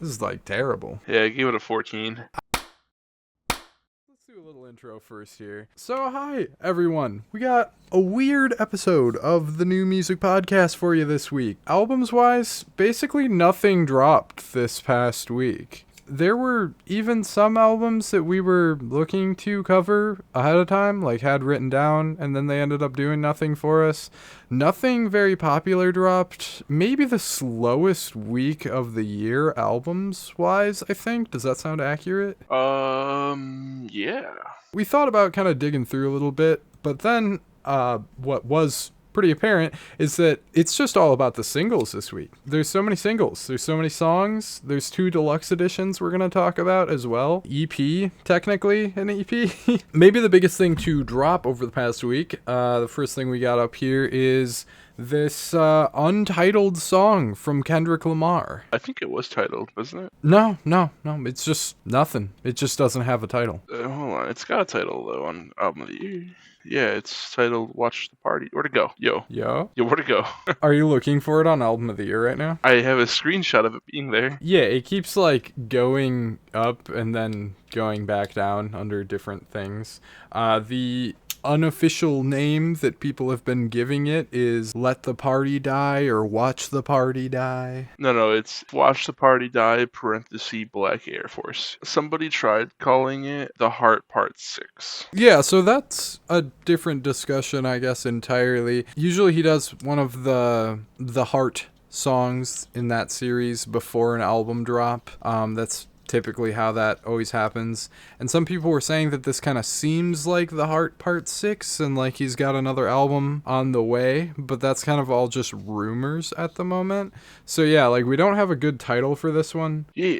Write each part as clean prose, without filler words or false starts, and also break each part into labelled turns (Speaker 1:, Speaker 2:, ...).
Speaker 1: This is like terrible.
Speaker 2: Yeah, I gave it a 14.
Speaker 1: Let's do a little intro first here. So, hi, everyone. We got a weird episode of the New Music Podcast for you this week. Albums-wise, basically nothing dropped this past week. There were even some albums that we were looking to cover ahead of time, like had written down, and then they ended up doing nothing for us. Nothing very popular dropped. Maybe the slowest week of the year albums-wise, I think. Does that sound accurate?
Speaker 2: Yeah.
Speaker 1: We thought about kind of digging through a little bit, but then what was pretty apparent is that it's just all about the singles this week. There's so many singles. There's so many songs. There's 2 deluxe editions we're going to talk about as well. EP, technically an EP. Maybe the biggest thing to drop over the past week, the first thing we got up here is this Untitled song from Kendrick Lamar.
Speaker 2: I think it was titled, wasn't it?
Speaker 1: No, it's just nothing. It just doesn't have a title.
Speaker 2: Hold on, it's got a title though on Album of the Year. Yeah, it's titled Watch the Party. Where'd it go? Yo, where'd it go?
Speaker 1: Are you looking for it on Album of the Year right now?
Speaker 2: I have a screenshot of it being there.
Speaker 1: Yeah, it keeps like going up and then going back down under different things. The unofficial name that people have been giving it is Let the Party Die or Watch the Party Die.
Speaker 2: No, it's Watch the Party Die, parenthesis, Black Air Force. Somebody tried calling it The Heart Part 6.
Speaker 1: Yeah, so that's a different discussion, I guess, entirely. Usually he does one of the Heart songs in that series before an album drop. That's typically how that always happens. And some people were saying that this kind of seems like The Heart Part 6 and like he's got another album on the way, but that's kind of all just rumors at the moment. So yeah, like we don't have a good title for this one.
Speaker 2: Yeah,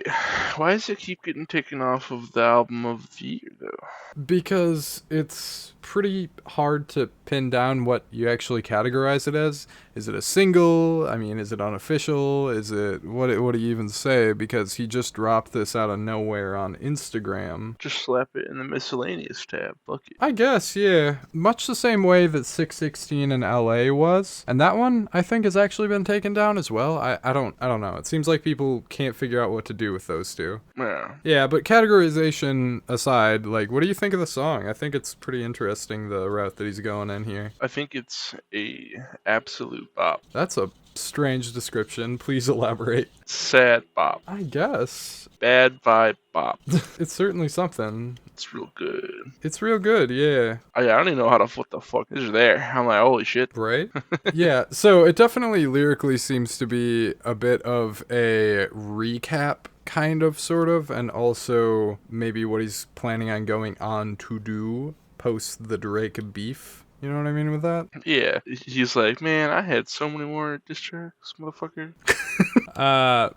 Speaker 2: why does it keep getting taken off of the Album of the Year though?
Speaker 1: Because it's pretty hard to pin down what you actually categorize it as. Is it a single? I mean, is it unofficial? Is it what do you even say? Because he just dropped this out of nowhere on Instagram.
Speaker 2: Just slap it in the miscellaneous tab. Fuck it.
Speaker 1: I guess, yeah. Much the same way that 616 in LA was. And that one, I think, has actually been taken down as well. I don't know. It seems like people can't figure out what to do with those two.
Speaker 2: Yeah.
Speaker 1: Yeah, but categorization aside, like, what do you think of the song? I think it's pretty interesting, the route that he's going in here.
Speaker 2: I think it's a absolute bop.
Speaker 1: That's a strange description. Please elaborate.
Speaker 2: Sad bop.
Speaker 1: I guess.
Speaker 2: Bad vibe bop.
Speaker 1: It's certainly something.
Speaker 2: It's real good.
Speaker 1: It's real good, yeah.
Speaker 2: I don't even know what the fuck is there. I'm like, holy shit.
Speaker 1: Right? Yeah, so it definitely lyrically seems to be a bit of a recap, kind of, sort of, and also maybe what he's planning on going on to do post the Drake beef. You know what I mean with that?
Speaker 2: Yeah. He's like, man, I had so many more diss tracks, motherfucker.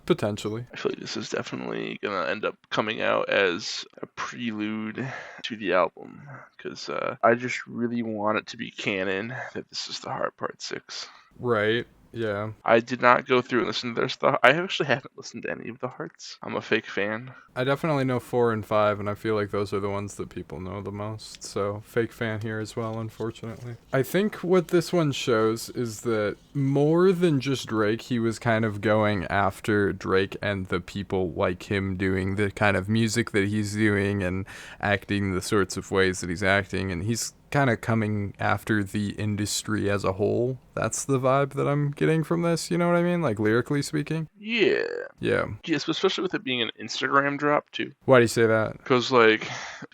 Speaker 1: Potentially.
Speaker 2: I feel like this is definitely gonna end up coming out as a prelude to the album. Because I just really want it to be canon that this is the Heart Part 6.
Speaker 1: Right. Yeah.
Speaker 2: I did not go through and listen to their stuff. I actually haven't listened to any of the Hearts. I'm a fake fan.
Speaker 1: I definitely know 4 and 5, and I feel like those are the ones that people know the most. So, fake fan here as well, unfortunately. I think what this one shows is that more than just Drake, he was kind of going after Drake and the people like him doing the kind of music that he's doing and acting the sorts of ways that he's acting, and he's kind of coming after the industry as a whole. That's the vibe that I'm getting from this, you know what I mean? Like, lyrically speaking?
Speaker 2: Yeah.
Speaker 1: Yeah.
Speaker 2: Yes, especially with it being an Instagram drop, too.
Speaker 1: Why do you say that?
Speaker 2: Because, like,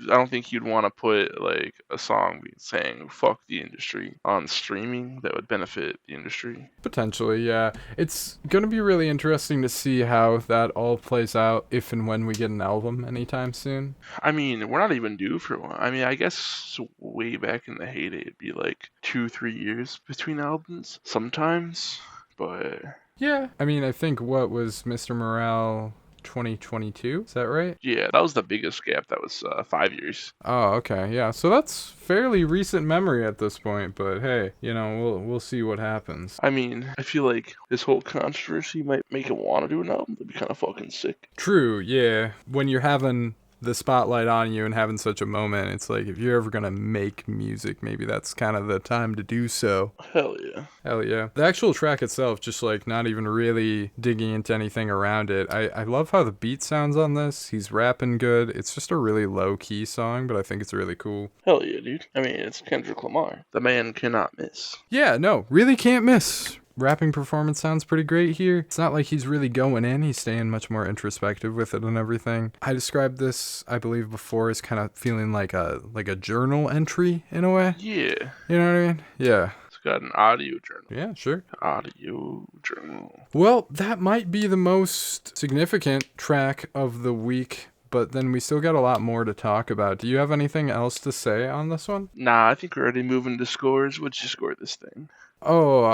Speaker 2: I don't think you'd want to put, like, a song saying, fuck the industry on streaming that would benefit the industry.
Speaker 1: Potentially, yeah. It's going to be really interesting to see how that all plays out if and when we get an album anytime soon.
Speaker 2: I mean, we're not even due for one. I mean, I guess way back in the heyday, it'd be, like, 2-3 years between albums sometimes, but...
Speaker 1: Yeah. I mean, I think what was Mr. Morale 2022? Is that right?
Speaker 2: Yeah, that was the biggest gap. That was 5 years.
Speaker 1: Oh, okay. Yeah. So that's fairly recent memory at this point, but hey, you know, we'll see what happens.
Speaker 2: I mean, I feel like this whole controversy might make him want to do an album. That'd be kind of fucking sick.
Speaker 1: True. Yeah. When you're having the spotlight on you and having such a moment, it's like if you're ever gonna make music, maybe that's kind of the time to do so.
Speaker 2: Hell yeah.
Speaker 1: Hell yeah. The actual track itself, just like not even really digging into anything around it. I love how the beat sounds on this. He's rapping good. It's just a really low key song, but I think it's really cool.
Speaker 2: Hell yeah, dude. I mean, it's Kendrick Lamar. The man cannot miss.
Speaker 1: Yeah, no, really can't miss. Rapping performance sounds pretty great here. It's not like he's really going in. He's staying much more introspective with it and everything. I described this, I believe, before as kind of feeling like a journal entry in a way.
Speaker 2: Yeah.
Speaker 1: You know what I mean? Yeah.
Speaker 2: It's got an audio journal.
Speaker 1: Yeah, sure.
Speaker 2: Audio journal.
Speaker 1: Well, that might be the most significant track of the week, but then we still got a lot more to talk about. Do you have anything else to say on this one?
Speaker 2: Nah, I think we're already moving to scores. What'd you score this thing?
Speaker 1: Oh,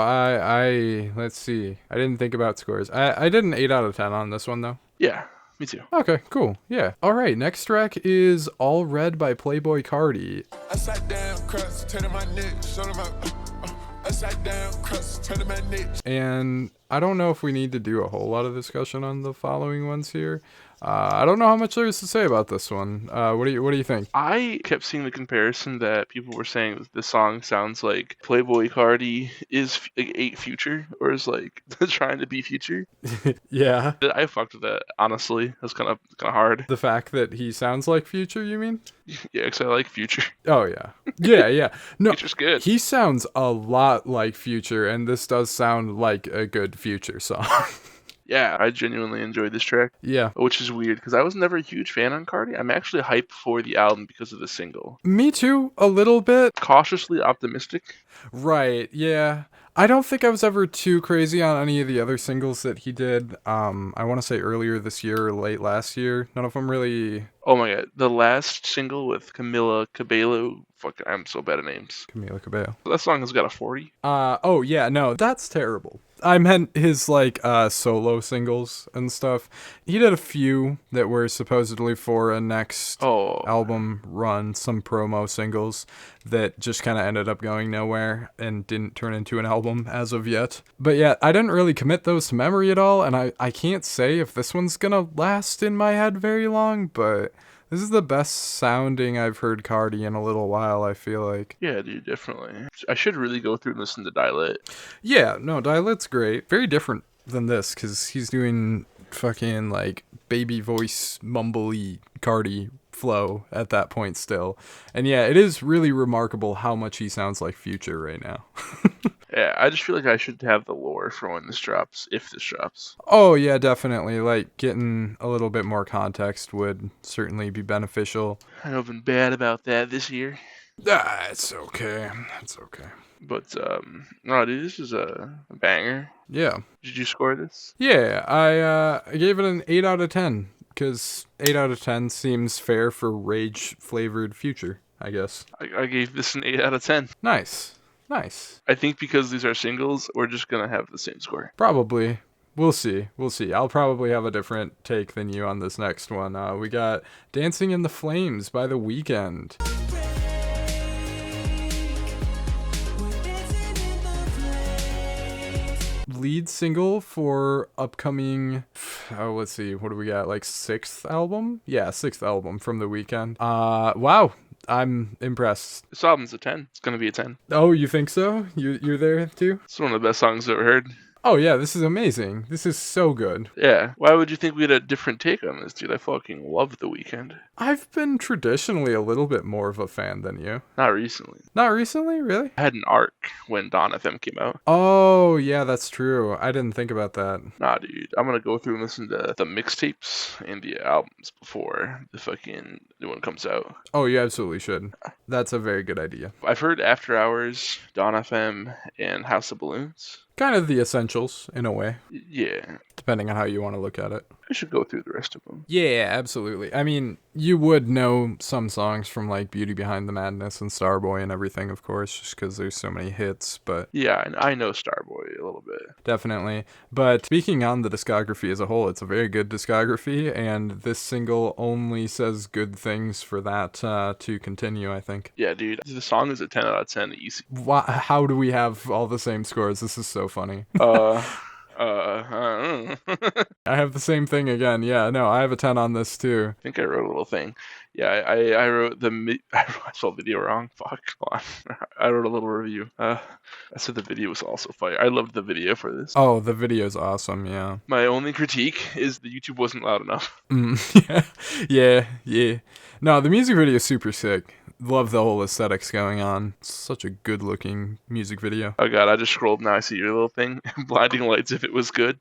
Speaker 1: let's see. I didn't think about scores. I did an 8 out of 10 on this one, though.
Speaker 2: Yeah, me too.
Speaker 1: Okay, cool. Yeah. All right, next track is All Red by Playboi Carti.
Speaker 3: I sat down, crust, turning my neck, showing my. I sat down, crust, turning my neck.
Speaker 1: And I don't know if we need to do a whole lot of discussion on the following ones here. I don't know how much there is to say about this one. What do you think?
Speaker 2: I kept seeing the comparison that people were saying that this song sounds like Playboi Carti is like 8 Future, or is like trying to be Future.
Speaker 1: Yeah.
Speaker 2: I fucked with that, honestly. That's kind of hard.
Speaker 1: The fact that he sounds like Future, you mean?
Speaker 2: Yeah, because I like Future.
Speaker 1: Oh, yeah. Yeah. No,
Speaker 2: Future's good.
Speaker 1: he sounds a lot like Future, and this does sound like a good Future song.
Speaker 2: Yeah, I genuinely enjoyed this track.
Speaker 1: Yeah.
Speaker 2: Which is weird, because I was never a huge fan on Carti. I'm actually hyped for the album because of the single.
Speaker 1: Me too, a little bit.
Speaker 2: Cautiously optimistic.
Speaker 1: Right, yeah. I don't think I was ever too crazy on any of the other singles that he did. I want to say earlier this year or late last year. None of them really...
Speaker 2: Oh my god, the last single with Camila Cabello. Fuck, I'm so bad at names.
Speaker 1: Camila Cabello.
Speaker 2: That song has got a 40.
Speaker 1: Oh yeah, no, that's terrible. I meant his like solo singles and stuff. He did a few that were supposedly for a next album run, some promo singles that just kind of ended up going nowhere and didn't turn into an album as of yet. But yeah, I didn't really commit those to memory at all, and I can't say if this one's gonna last in my head very long, but this is the best sounding I've heard Carti in a little while, I feel like.
Speaker 2: Yeah, dude, definitely. I should really go through and listen to Dilate.
Speaker 1: Yeah, no, Dilate's great. Very different than this, because he's doing fucking, like, baby voice, mumbly Carti flow at that point still. And yeah, it is really remarkable how much he sounds like Future right now.
Speaker 2: Yeah, I just feel like I should have the lore for when this drops, if this drops.
Speaker 1: Oh, yeah, definitely. Like, getting a little bit more context would certainly be beneficial.
Speaker 2: I know I've been bad about that this year.
Speaker 1: It's okay. It's okay.
Speaker 2: But, no, dude, this is a banger.
Speaker 1: Yeah.
Speaker 2: Did you score this?
Speaker 1: Yeah, I gave it an 8 out of 10, because 8 out of 10 seems fair for rage-flavored Future, I guess.
Speaker 2: I gave this an 8 out of 10.
Speaker 1: Nice.
Speaker 2: I think because these are singles, we're just going to have the same score.
Speaker 1: Probably. We'll see. I'll probably have a different take than you on this next one. We got Dancing in the Flames by The Weeknd. Lead single for upcoming, let's see, what do we got, like 6th album? Yeah, 6th album from The Weeknd. Wow, I'm impressed.
Speaker 2: This album's a 10. It's gonna be a 10.
Speaker 1: Oh, you think so? You're there too?
Speaker 2: It's one of the best songs I've ever heard.
Speaker 1: Oh yeah, this is amazing. This is so good.
Speaker 2: Yeah. Why would you think we had a different take on this, dude? I fucking love The Weeknd.
Speaker 1: I've been traditionally a little bit more of a fan than you.
Speaker 2: Not recently.
Speaker 1: Not recently? Really?
Speaker 2: I had an arc when Dawn FM came out.
Speaker 1: Oh, yeah, that's true. I didn't think about that.
Speaker 2: Nah, dude. I'm gonna go through and listen to the mixtapes and the albums before the fucking new one comes out.
Speaker 1: Oh, you absolutely should. That's a very good idea.
Speaker 2: I've heard After Hours, Dawn FM, and House of Balloons.
Speaker 1: Kind of the essentials, in a way.
Speaker 2: Yeah.
Speaker 1: Depending on how you want to look at it.
Speaker 2: I should go through the rest of them.
Speaker 1: Yeah, absolutely. I mean, you would know some songs from, like, Beauty Behind the Madness and Starboy and everything, of course, just because there's so many hits, but...
Speaker 2: Yeah, I know Starboy a little bit.
Speaker 1: Definitely. But speaking on the discography as a whole, it's a very good discography, and this single only says good things for that to continue, I think.
Speaker 2: Yeah, dude. The song is a 10 out of 10 easy.
Speaker 1: How do we have all the same scores? This is so funny.
Speaker 2: I don't know.
Speaker 1: I have the same thing again. Yeah, no, I have a 10 on this too.
Speaker 2: I think I wrote a little thing. Yeah, I wrote I spelled video wrong. Fuck. Hold on. I wrote a little review. I said the video was also fire. I loved the video for this.
Speaker 1: Oh, the video's awesome, yeah.
Speaker 2: My only critique is the YouTube wasn't loud enough.
Speaker 1: Yeah. No, the music video is super sick. Love the whole aesthetics going on. Such a good looking music video.
Speaker 2: Oh god, I just scrolled now. I see your little thing. Blinding lights if it was good.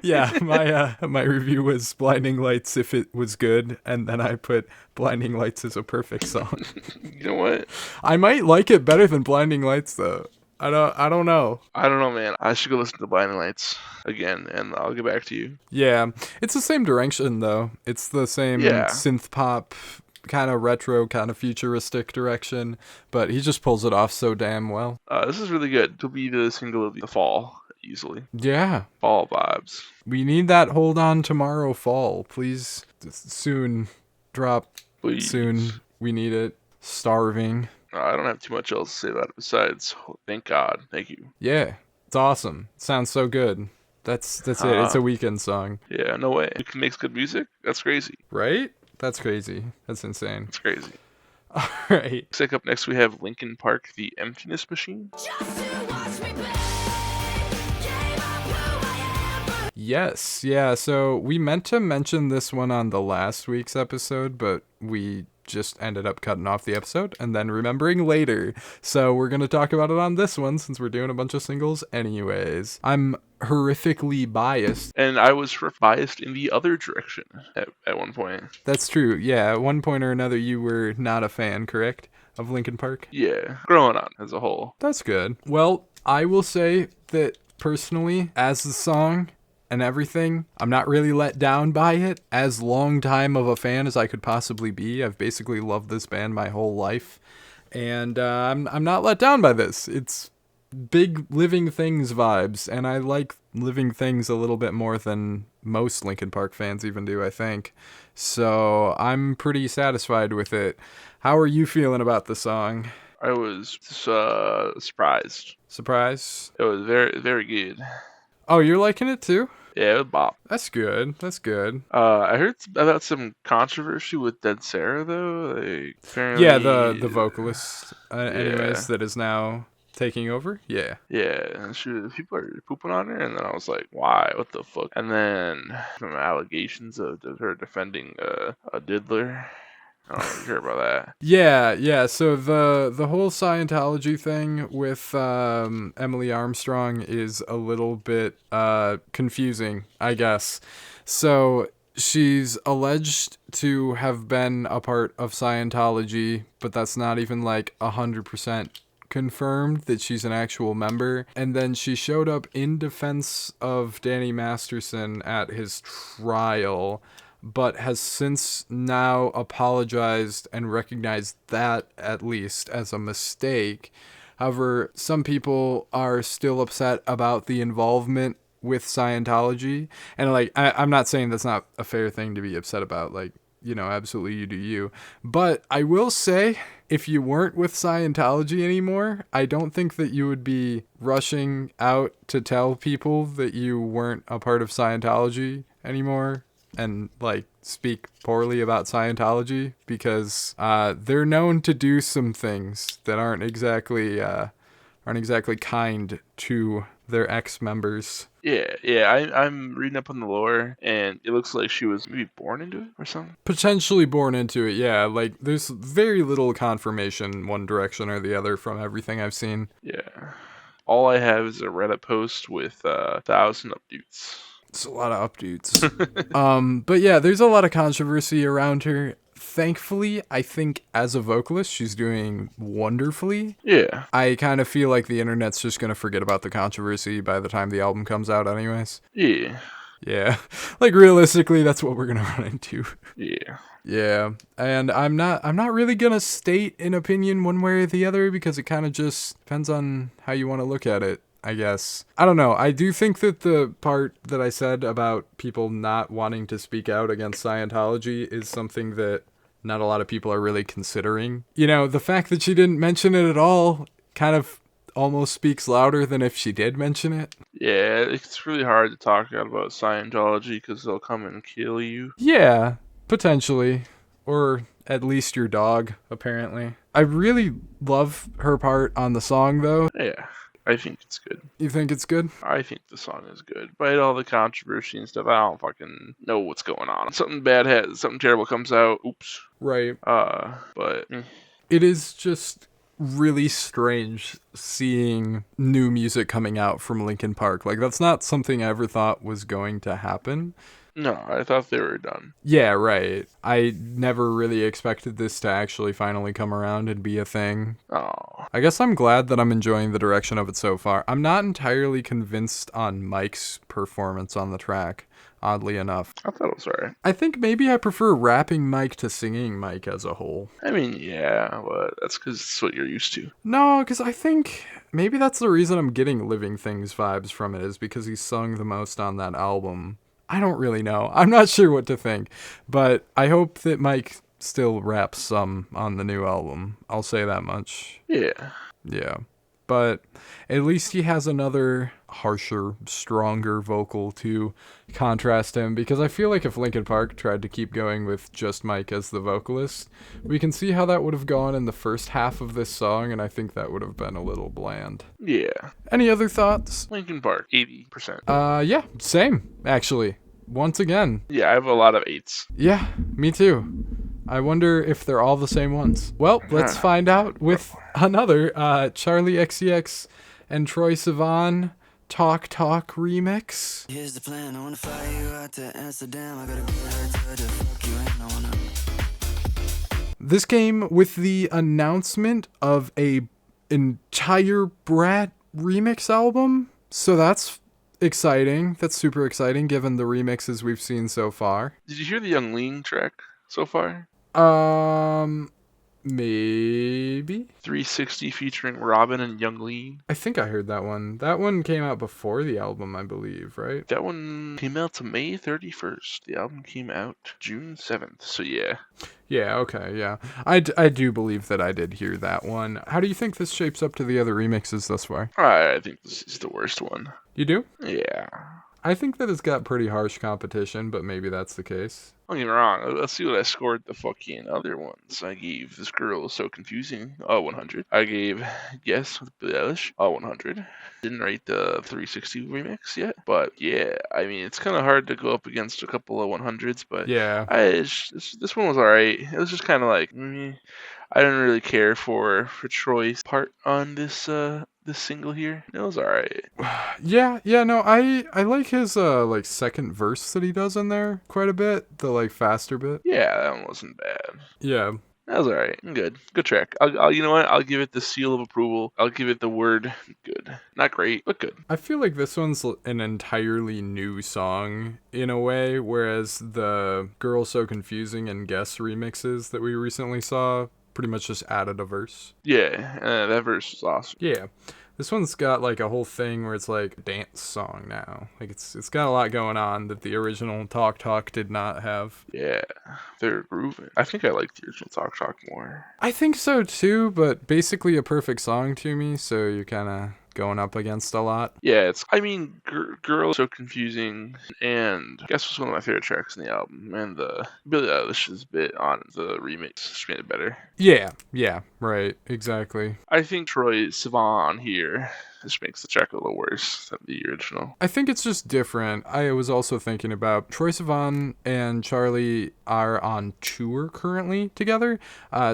Speaker 1: Yeah, my review was Blinding Lights if it was good, and then I put Blinding Lights is a perfect song.
Speaker 2: You know what?
Speaker 1: I might like it better than Blinding Lights though. I don't know.
Speaker 2: I don't know, man. I should go listen to Blinding Lights again, and I'll get back to you.
Speaker 1: Yeah, it's the same direction though. It's the same synth pop, kind of retro, kind of futuristic direction, but he just pulls it off so damn well.
Speaker 2: This is really good. It'll be the single of the fall, easily.
Speaker 1: Yeah.
Speaker 2: Fall vibes.
Speaker 1: We need that Hold On Tomorrow fall. Please, soon drop.
Speaker 2: Please.
Speaker 1: Soon. We need it. Starving.
Speaker 2: I don't have too much else to say about it besides, thank God. Thank you.
Speaker 1: Yeah. It's awesome. It sounds so good. That's it. It's a Weeknd song.
Speaker 2: Yeah, no way. It makes good music? That's crazy.
Speaker 1: Right? That's crazy. That's insane.
Speaker 2: That's crazy.
Speaker 1: All right.
Speaker 2: Sick up next we have Linkin Park, The Emptiness Machine.
Speaker 1: Yes, yeah, so we meant to mention this one on the last week's episode, but we just ended up cutting off the episode and then remembering later. So we're going to talk about it on this one since we're doing a bunch of singles anyways. I'm horrifically biased.
Speaker 2: And I was biased in the other direction at one point.
Speaker 1: That's true, yeah. At one point or another, you were not a fan, correct, of Linkin Park?
Speaker 2: Yeah, growing on as a whole.
Speaker 1: That's good. Well, I will say that personally, as the song and everything, I'm not really let down by it. As long time of a fan as I could possibly be, I've basically loved this band my whole life, and I'm not let down by this. It's big Living Things vibes, and I like Living Things a little bit more than most Linkin Park fans even do, I think. So I'm pretty satisfied with it. How are you feeling about the song?
Speaker 2: I was surprised.
Speaker 1: Surprised?
Speaker 2: It was very, very good.
Speaker 1: Oh, you're liking it too?
Speaker 2: Yeah, it was bop.
Speaker 1: That's good. That's good.
Speaker 2: I heard about some controversy with Dead Sarah though. Like, apparently,
Speaker 1: yeah, the vocalist, anyways, that is now taking over. Yeah.
Speaker 2: Yeah, and people are pooping on her, and then I was like, why? What the fuck? And then some allegations of her defending a diddler. I don't really care about that.
Speaker 1: Yeah. So the whole Scientology thing with Emily Armstrong is a little bit confusing, I guess. So she's alleged to have been a part of Scientology, but that's not even like 100% confirmed that she's an actual member. And then she showed up in defense of Danny Masterson at his trial, but has since now apologized and recognized that, at least, as a mistake. However, some people are still upset about the involvement with Scientology. And, like, I'm not saying that's not a fair thing to be upset about. Like, you know, absolutely you do you. But I will say, if you weren't with Scientology anymore, I don't think that you would be rushing out to tell people that you weren't a part of Scientology anymore and like speak poorly about Scientology, because they're known to do some things that aren't exactly kind to their ex-members.
Speaker 2: Yeah. I'm reading up on the lore, and it looks like she was maybe born into it or something.
Speaker 1: Potentially born into it, yeah. Like, there's very little confirmation one direction or the other from everything I've seen.
Speaker 2: Yeah. All I have is a Reddit post with 1,000 updates.
Speaker 1: It's a lot of updates. But yeah, there's a lot of controversy around her. Thankfully, I think as a vocalist, she's doing wonderfully.
Speaker 2: Yeah.
Speaker 1: I kind of feel like the internet's just going to forget about the controversy by the time the album comes out anyways.
Speaker 2: Yeah.
Speaker 1: Yeah. Like, realistically, that's what we're going to run into.
Speaker 2: Yeah.
Speaker 1: Yeah. And I'm not really going to state an opinion one way or the other, because it kind of just depends on how you want to look at it, I guess. I don't know. I do think that the part that I said about people not wanting to speak out against Scientology is something that not a lot of people are really considering. You know, the fact that she didn't mention it at all kind of almost speaks louder than if she did mention it.
Speaker 2: Yeah, it's really hard to talk about Scientology because they'll come and kill you.
Speaker 1: Yeah, potentially. Or at least your dog, apparently. I really love her part on the song, though.
Speaker 2: Yeah, I think it's good.
Speaker 1: You think it's good?
Speaker 2: I think the song is good. But all the controversy and stuff, I don't fucking know what's going on. Something something terrible comes out. Oops.
Speaker 1: Right.
Speaker 2: But
Speaker 1: It is just really strange seeing new music coming out from Linkin Park. Like, that's not something I ever thought was going to happen.
Speaker 2: no, I thought they were done.
Speaker 1: Yeah, right. I never really expected this to actually finally come around and be a thing.
Speaker 2: Oh,
Speaker 1: I guess I'm glad that I'm enjoying the direction of it so far. I'm not entirely convinced on Mike's performance on the track, oddly enough.
Speaker 2: I thought it was alright.
Speaker 1: I think maybe I prefer rapping Mike to singing Mike as a whole.
Speaker 2: I mean, yeah, but that's because it's what you're used to.
Speaker 1: No, because I think maybe that's the reason I'm getting Living Things vibes from it, is because he sung the most on that album. I don't really know. I'm not sure what to think, but I hope that Mike still raps some on the new album. I'll say that much.
Speaker 2: Yeah.
Speaker 1: Yeah. But at least he has another harsher, stronger vocal to contrast him, because I feel like if Linkin Park tried to keep going with just Mike as the vocalist, we can see how that would have gone in the first half of this song, and I think that would have been a little bland.
Speaker 2: Yeah.
Speaker 1: Any other thoughts?
Speaker 2: Linkin Park, 80%.
Speaker 1: Yeah, same, actually. Once again.
Speaker 2: Yeah, I have a lot of 8s.
Speaker 1: Yeah, me too. I wonder if they're all the same ones. Well, let's find out with another Charli XCX and Troye Sivan Talk remix.
Speaker 4: Here's the plan, I wanna fly you out to Amsterdam. I gotta be hard to fuck you and I wanna.
Speaker 1: This came with the announcement of a entire Brat remix album, so that's exciting. That's super exciting given the remixes we've seen so far.
Speaker 2: Did you hear the Young Lean track so far?
Speaker 1: Maybe?
Speaker 2: 360 featuring Robin and Young Lean.
Speaker 1: I think I heard that one. That one came out before the album, I believe, right?
Speaker 2: That one came out to May 31st. The album came out June 7th. So yeah.
Speaker 1: Yeah, okay, yeah. I do believe that I did hear that one. How do you think this shapes up to the other remixes thus far?
Speaker 2: I think this is the worst one.
Speaker 1: You do?
Speaker 2: Yeah.
Speaker 1: I think that it's got pretty harsh competition, but maybe that's the case.
Speaker 2: Don't get me wrong. Let's see what I scored the fucking other ones. I gave This Girl Is So Confusing, 100. I gave Yes with Billie Eilish, 100. Didn't rate the 360 remix yet, but yeah, I mean, it's kind of hard to go up against a couple of 100s, but
Speaker 1: yeah,
Speaker 2: this one was alright. It was just kind of like, I didn't really care for Troy's part on this single here. It was alright.
Speaker 1: Yeah, no, I like his like second verse that he does in there quite a bit, the like faster bit.
Speaker 2: Yeah, that one wasn't bad.
Speaker 1: Yeah.
Speaker 2: That was alright. Good track. I'll you know what? I'll give it the seal of approval. I'll give it the word good. Not great, but good.
Speaker 1: I feel like this one's an entirely new song in a way, whereas the Girl So Confusing and Guess remixes that we recently saw pretty much just added a verse.
Speaker 2: Yeah, that verse was awesome.
Speaker 1: Yeah. This one's got like a whole thing where it's like a dance song now. Like it's got a lot going on that the original Talk did not have.
Speaker 2: Yeah, they're grooving. I think I like the original Talk more.
Speaker 1: I think so too, but basically a perfect song to me, so you're kind of going up against a lot.
Speaker 2: Yeah, Girl So Confusing, and I guess was one of my favorite tracks in the album, and the Billie Eilish's bit on the remix just made it better.
Speaker 1: Yeah, right, exactly.
Speaker 2: I think Troye Sivan here just makes the track a little worse than the original.
Speaker 1: I think it's just different. I was also thinking about Troye Sivan and Charli are on tour currently together,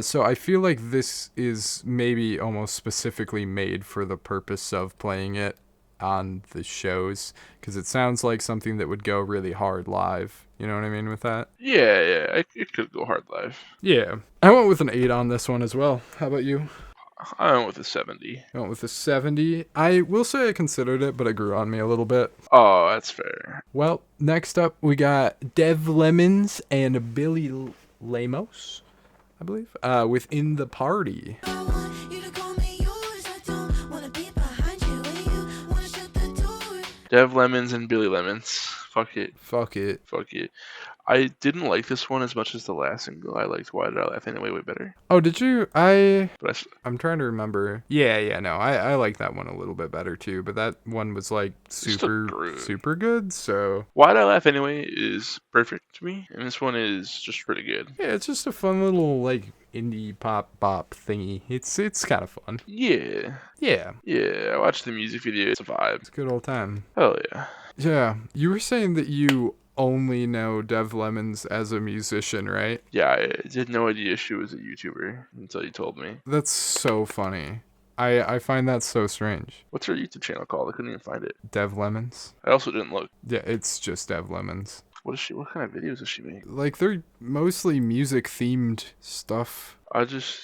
Speaker 1: so I feel like this is maybe almost specifically made for the purpose of playing it on the shows, because it sounds like something that would go really hard live. You know what I mean with that?
Speaker 2: Yeah, it could go hard live.
Speaker 1: Yeah. I went with an 8 on this one as well. How about you?
Speaker 2: I went with a 70.
Speaker 1: I went with a 70. I will say I considered it, but it grew on me a little bit.
Speaker 2: Oh, that's fair.
Speaker 1: Well, next up we got Dev Lemons and Billy Lemos, I believe, Within the Party.
Speaker 2: Dev Lemons and Billy Lemons. Fuck it. I didn't like this one as much as the last single. I liked Why Did I Laugh Anyway way better.
Speaker 1: Oh, did you?
Speaker 2: But
Speaker 1: I'm trying to remember. Yeah, no, I like that one a little bit better too, but that one was like super good, so.
Speaker 2: Why Did I Laugh Anyway is perfect to me, and this one is just pretty good.
Speaker 1: Yeah, it's just a fun little, like, indie pop bop thingy. It's kind of fun.
Speaker 2: Yeah.
Speaker 1: Yeah.
Speaker 2: Yeah, I watched the music video. It's a vibe.
Speaker 1: It's a good old time.
Speaker 2: Hell yeah.
Speaker 1: Yeah, you were saying that you only know Dev Lemons as a musician, right?
Speaker 2: Yeah, I had no idea she was a YouTuber until you told me.
Speaker 1: That's so funny. I find that so strange.
Speaker 2: What's her YouTube channel called? I couldn't even find it.
Speaker 1: Dev Lemons?
Speaker 2: I also didn't look.
Speaker 1: Yeah, it's just Dev Lemons.
Speaker 2: What kind of videos does she make?
Speaker 1: Like, they're mostly music-themed stuff.
Speaker 2: I'm just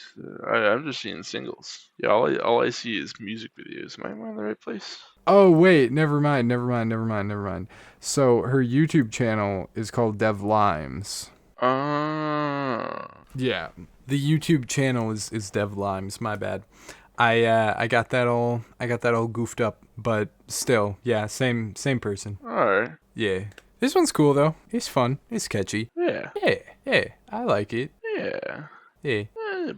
Speaker 2: seeing singles. Yeah, all I see is music videos. Am I in the right place?
Speaker 1: Oh, wait, never mind. So, her YouTube channel is called Dev Limes. Yeah, the YouTube channel is Dev Limes, my bad. I got that all goofed up, but still, yeah, same person.
Speaker 2: Alright.
Speaker 1: Yeah. This one's cool though. It's fun. It's catchy.
Speaker 2: Yeah.
Speaker 1: Yeah, I like it.
Speaker 2: Yeah.
Speaker 1: Yeah.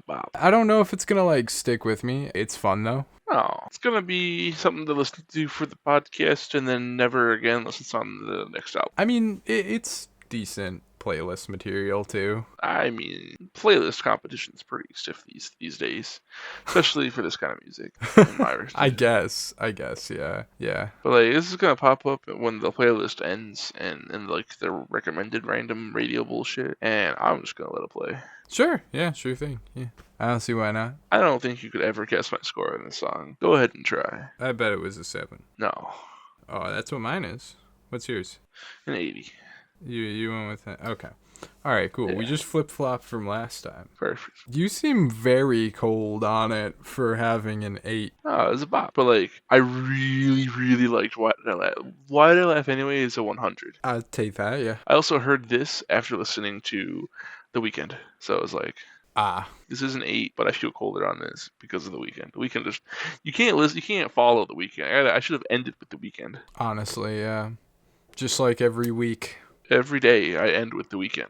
Speaker 2: Bob.
Speaker 1: I don't know if it's gonna like stick with me. It's fun though.
Speaker 2: Oh, it's gonna be something to listen to for the podcast and then never again listen on the next album.
Speaker 1: I mean, it's decent playlist material too.
Speaker 2: I mean, playlist competition's pretty stiff these days, especially for this kind of music. In my
Speaker 1: I guess, yeah.
Speaker 2: But like, this is gonna pop up when the playlist ends and like the recommended random radio bullshit, and I'm just gonna let it play.
Speaker 1: Sure, yeah, sure thing. Yeah, I don't see why not.
Speaker 2: I don't think you could ever guess my score on this song. Go ahead and try.
Speaker 1: I bet it was a 7.
Speaker 2: No.
Speaker 1: Oh, that's what mine is. What's yours?
Speaker 2: An 80.
Speaker 1: You went with that. Okay. All right, cool.
Speaker 2: Yeah.
Speaker 1: We just flip-flopped from last time.
Speaker 2: Perfect.
Speaker 1: You seem very cold on it for having an 8.
Speaker 2: Oh, it was a bop. But like, I really liked Why Did I Laugh. Why Did I Laugh Anyway is a 100.
Speaker 1: I'll take that, yeah.
Speaker 2: I also heard this after listening to The Weeknd. So I was like, this is an 8, but I feel colder on this because of The Weeknd. The Weeknd just, you can't follow The Weeknd. I should have ended with The Weeknd.
Speaker 1: Honestly, yeah. Just like every week.
Speaker 2: Every day I end with The Weeknd.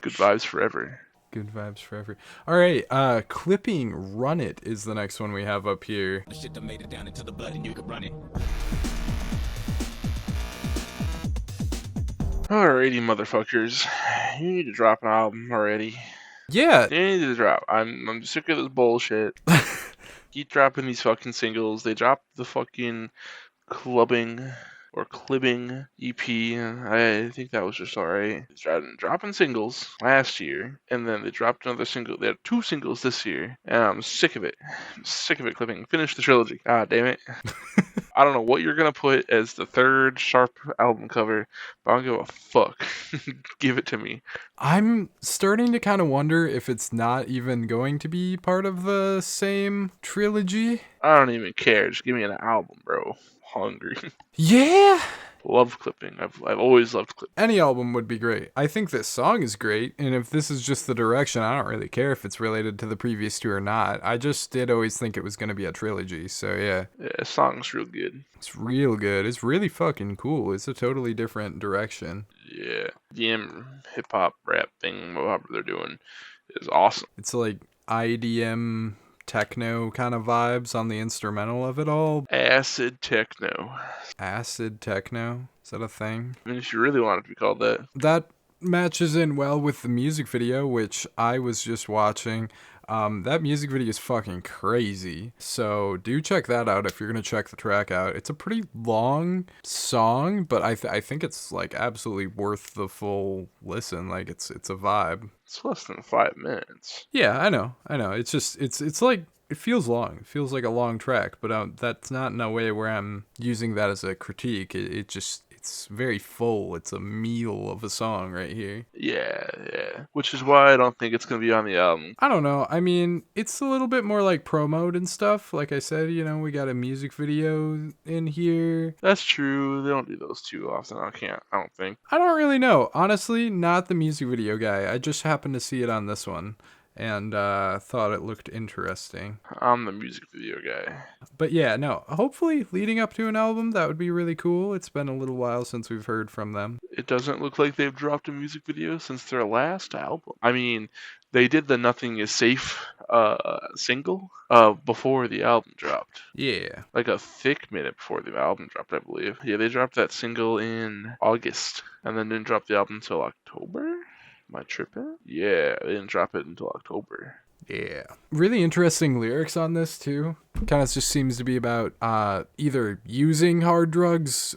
Speaker 2: Good vibes forever.
Speaker 1: Good vibes forever. All right, clipping Run It is the next one we have up here.
Speaker 5: The shit that made it down into the blood and you could run it.
Speaker 2: Alrighty, motherfuckers. You need to drop an album already.
Speaker 1: Yeah.
Speaker 2: You need to drop. I'm sick of this bullshit. Keep dropping these fucking singles. They dropped the fucking Clubbing or Clibbing EP. I think that was just alright. They started dropping singles last year, and then they dropped another single. They had 2 singles this year, and I'm sick of it. I'm sick of it, Clipping. Finish the trilogy. God damn it. I don't know what you're gonna put as the 3rd Sharp album cover, but I don't give a fuck. Give it to me.
Speaker 1: I'm starting to kind of wonder if it's not even going to be part of the same trilogy.
Speaker 2: I don't even care. Just give me an album, bro. Hungry.
Speaker 1: Yeah.
Speaker 2: Love Clipping. I've always loved Clipping.
Speaker 1: Any album would be great. I think this song is great, and if this is just the direction, I don't really care if it's related to the previous 2 or not. I just did always think it was going to be a trilogy, so yeah.
Speaker 2: Yeah, the song's real good.
Speaker 1: It's real good. It's really fucking cool. It's a totally different direction.
Speaker 2: Yeah. DM, hip-hop, rap thing, whatever they're doing is awesome.
Speaker 1: It's like IDM techno kind of vibes on the instrumental of it all.
Speaker 2: Acid techno.
Speaker 1: Acid techno? Is that a thing?
Speaker 2: I mean, if you really want it to be called that.
Speaker 1: That matches in well with the music video, which I was just watching. That music video is fucking crazy. So do check that out if you're gonna check the track out. It's a pretty long song, but I think it's like absolutely worth the full listen. Like it's a vibe.
Speaker 2: It's less than 5 minutes.
Speaker 1: Yeah, I know. It's just it's like it feels long. It feels like a long track, but that's not in a way where I'm using that as a critique. It's very full. It's a meal of a song right here.
Speaker 2: Yeah. Which is why I don't think it's going to be on the album.
Speaker 1: I don't know. I mean, it's a little bit more like promoed and stuff. Like I said, we got a music video in here.
Speaker 2: That's true. They don't do those too often. I don't think.
Speaker 1: I don't really know. Honestly, not the music video guy. I just happened to see it on this one. and thought it looked interesting.
Speaker 2: I'm the music video guy.
Speaker 1: But yeah, no, hopefully leading up to an album, that would be really cool. It's been a little while since we've heard from them.
Speaker 2: It doesn't look like they've dropped a music video since their last album. I mean, they did the Nothing Is Safe single before the album dropped.
Speaker 1: Yeah.
Speaker 2: Like a thick minute before the album dropped, I believe. Yeah, they dropped that single in August and then didn't drop the album until October? Am I tripping? Yeah, they didn't drop it until October.
Speaker 1: Yeah. Really interesting lyrics on this, too. Kind of just seems to be about either using hard drugs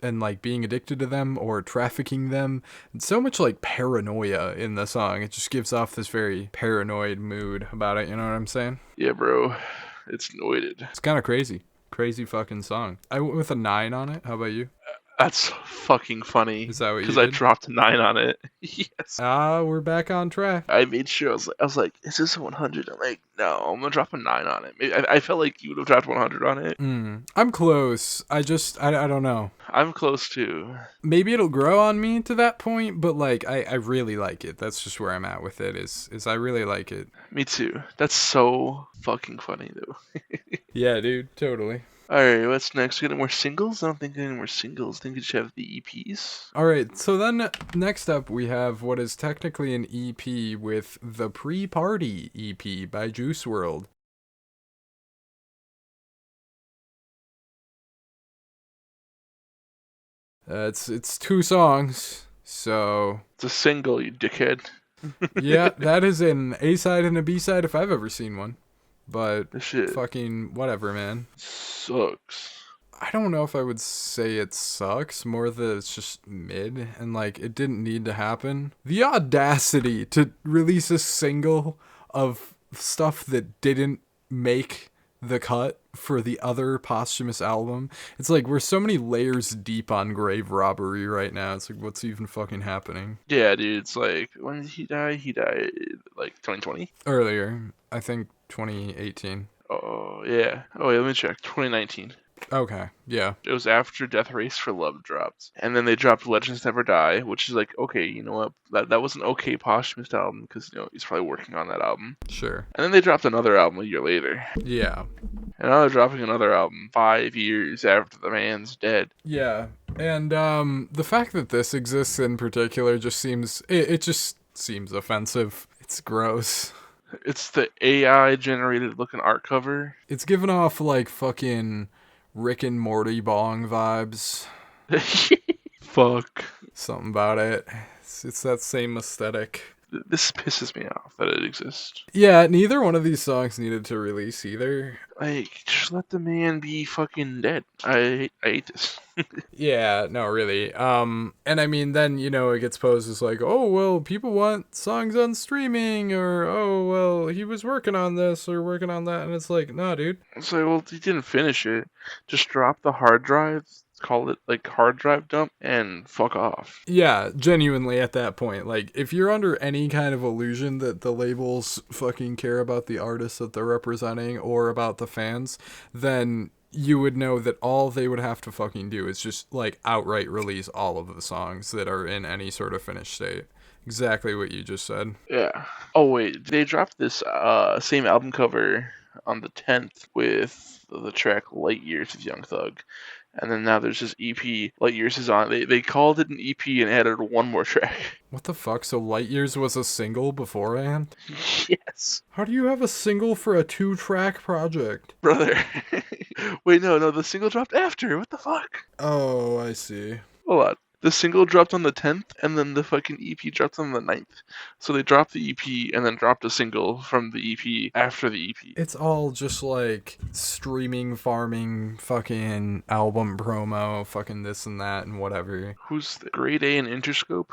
Speaker 1: and like being addicted to them or trafficking them. And so much like paranoia in the song. It just gives off this very paranoid mood about it. You know what I'm saying?
Speaker 2: Yeah, bro. It's noided.
Speaker 1: It's kind of crazy. Crazy fucking song. I went with a 9 on it. How about you?
Speaker 2: That's fucking funny.
Speaker 1: Is that what you
Speaker 2: Because
Speaker 1: did?
Speaker 2: I dropped a 9 on it. Yes.
Speaker 1: We're back on track.
Speaker 2: I made sure. I was like, is this a 100? I'm like, no, I'm gonna drop a 9 on it. Maybe, I felt like you would have dropped 100 on it.
Speaker 1: I'm close. I don't know.
Speaker 2: I'm close too.
Speaker 1: Maybe it'll grow on me to that point, but like I really like it. That's just where I'm at with it. Is I really like it.
Speaker 2: Me too. That's so fucking funny though.
Speaker 1: Yeah, dude, totally.
Speaker 2: Alright, what's next? Get any more singles? I don't think any more singles. I think you should have the EPs.
Speaker 1: All right, so then next up we have what is technically an EP with the Pre-Party EP by Juice WRLD. It's 2 songs, so
Speaker 2: It's a single, you dickhead.
Speaker 1: yeah, that is an A-side and a B-side if I've ever seen one. But
Speaker 2: This shit
Speaker 1: fucking whatever, man.
Speaker 2: sucks.
Speaker 1: I don't know if I would say it sucks, more that it's just mid, and like it didn't need to happen. The audacity to release a single of stuff that didn't make the cut for the other posthumous album. It's like we're so many layers deep on grave robbery right now. It's like, what's even fucking happening?
Speaker 2: Yeah, dude, it's like, when did he die? He died like 2020?
Speaker 1: Earlier, I think 2018.
Speaker 2: Oh, yeah. Oh, yeah, let me check. 2019.
Speaker 1: Okay, yeah.
Speaker 2: It was after Death Race for Love dropped. And then they dropped Legends Never Die, which is like, okay, you know what? That was an okay posthumous album because, you know, he's probably working on that album.
Speaker 1: Sure.
Speaker 2: And then they dropped another album a year later.
Speaker 1: Yeah.
Speaker 2: And now they're dropping another album 5 years after the man's dead.
Speaker 1: Yeah. And the fact that this exists in particular just seems... It just seems offensive. It's gross.
Speaker 2: It's the AI-generated looking art cover.
Speaker 1: It's giving off, like, fucking Rick and Morty bong vibes.
Speaker 2: Fuck.
Speaker 1: Something about it. It's that same aesthetic.
Speaker 2: This pisses me off that it exists.
Speaker 1: Yeah, neither one of these songs needed to release either.
Speaker 2: Like, just let the man be fucking dead. I hate this.
Speaker 1: Yeah, no, really. And I mean, then, you know, it gets posed as like, oh, well, people want songs on streaming, or, oh, well, he was working on this or working on that, and it's like, nah, dude.
Speaker 2: It's like, well, he didn't finish it. Just drop the hard drives, call it, like, hard drive dump, and fuck off.
Speaker 1: Yeah, genuinely at that point. Like, if you're under any kind of illusion that the labels fucking care about the artists that they're representing or about the fans, then you would know that all they would have to fucking do is just, like, outright release all of the songs that are in any sort of finished state. Exactly what you just said.
Speaker 2: Yeah. Oh, wait, they dropped this same album cover on the 10th with the track Light Years with Young Thug. And then now there's this EP, Light Years is on. They called it an EP and added one more track.
Speaker 1: What the fuck? So Light Years was a single beforehand?
Speaker 2: Yes.
Speaker 1: How do you have a single for a 2-track project?
Speaker 2: Brother. Wait, no, the single dropped after. What the fuck?
Speaker 1: Oh, I see.
Speaker 2: Hold on. The single dropped on the 10th, and then the fucking EP dropped on the 9th. So they dropped the EP, and then dropped a single from the EP after the EP.
Speaker 1: It's all just like streaming, farming, fucking album promo, fucking this and that and whatever.
Speaker 2: Who's the Grade A and Interscope?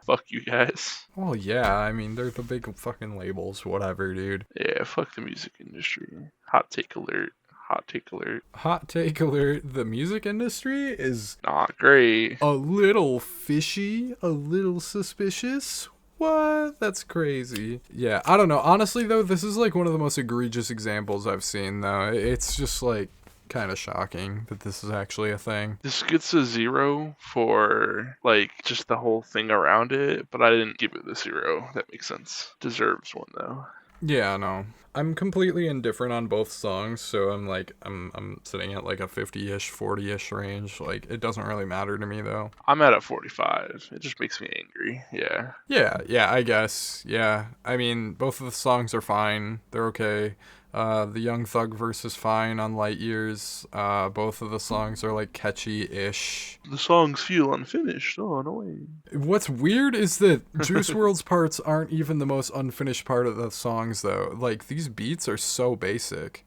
Speaker 2: Fuck you guys.
Speaker 1: Well, yeah, I mean, they're the big fucking labels, whatever, dude.
Speaker 2: Yeah, fuck the music industry. Hot take alert. Hot take alert.
Speaker 1: Hot take alert, the music industry is
Speaker 2: Not great.
Speaker 1: a little fishy, a little suspicious. What? That's crazy. Yeah, I don't know. Honestly, though, this is like one of the most egregious examples I've seen, though. It's just like, kind of shocking that this is actually a thing.
Speaker 2: This gets a 0 for, like, just the whole thing around it, but I didn't give it the 0. That makes sense. Deserves one, though.
Speaker 1: Yeah, no. I'm completely indifferent on both songs, so I'm sitting at like a 50-ish, 40-ish range. Like, it doesn't really matter to me, though.
Speaker 2: I'm at a 45. It just makes me angry. Yeah.
Speaker 1: Yeah, I guess. Yeah. I mean, both of the songs are fine. They're okay. The Young Thug verse is fine on Light Years. Both of the songs are like catchy-ish.
Speaker 2: The songs feel unfinished. Oh, annoying.
Speaker 1: What's weird is that Juice WRLD's parts aren't even the most unfinished part of the songs, though. Like, these beats are so basic.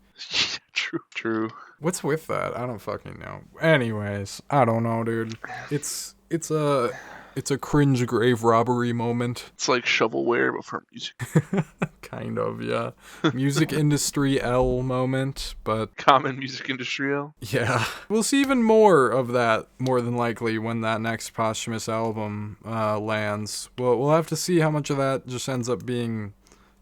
Speaker 2: True.
Speaker 1: What's with that? I don't fucking know. Anyways, I don't know, dude. It's a cringe grave robbery moment.
Speaker 2: It's like shovelware, but for music.
Speaker 1: Kind of, yeah. Music industry L moment, but
Speaker 2: Common music industry L.
Speaker 1: yeah. We'll see even more of that, more than likely, when that next posthumous album lands. We'll have to see how much of that just ends up being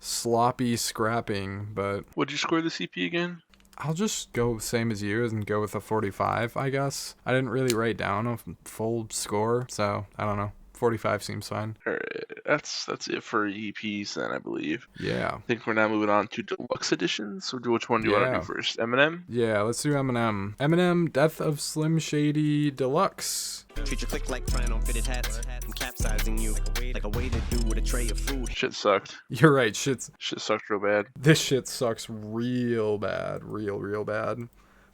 Speaker 1: sloppy scrapping, but...
Speaker 2: What'd you score the CP again?
Speaker 1: I'll just go same as you and go with a 45, I guess. I didn't really write down a full score, so I don't know. 45 seems fine.
Speaker 2: Alright, that's it for EPs then, I believe.
Speaker 1: Yeah.
Speaker 2: I think we're now moving on to deluxe editions. So which one do you want to do first? Eminem?
Speaker 1: Yeah, let's do Eminem. Eminem, Death of Slim Shady Deluxe.
Speaker 6: Treat your click like frying on fitted hats. I'm capsizing you like a way to do with a tray of food.
Speaker 2: Shit sucked.
Speaker 1: You're right, shit
Speaker 2: sucked real bad.
Speaker 1: This shit sucks real bad. Real bad.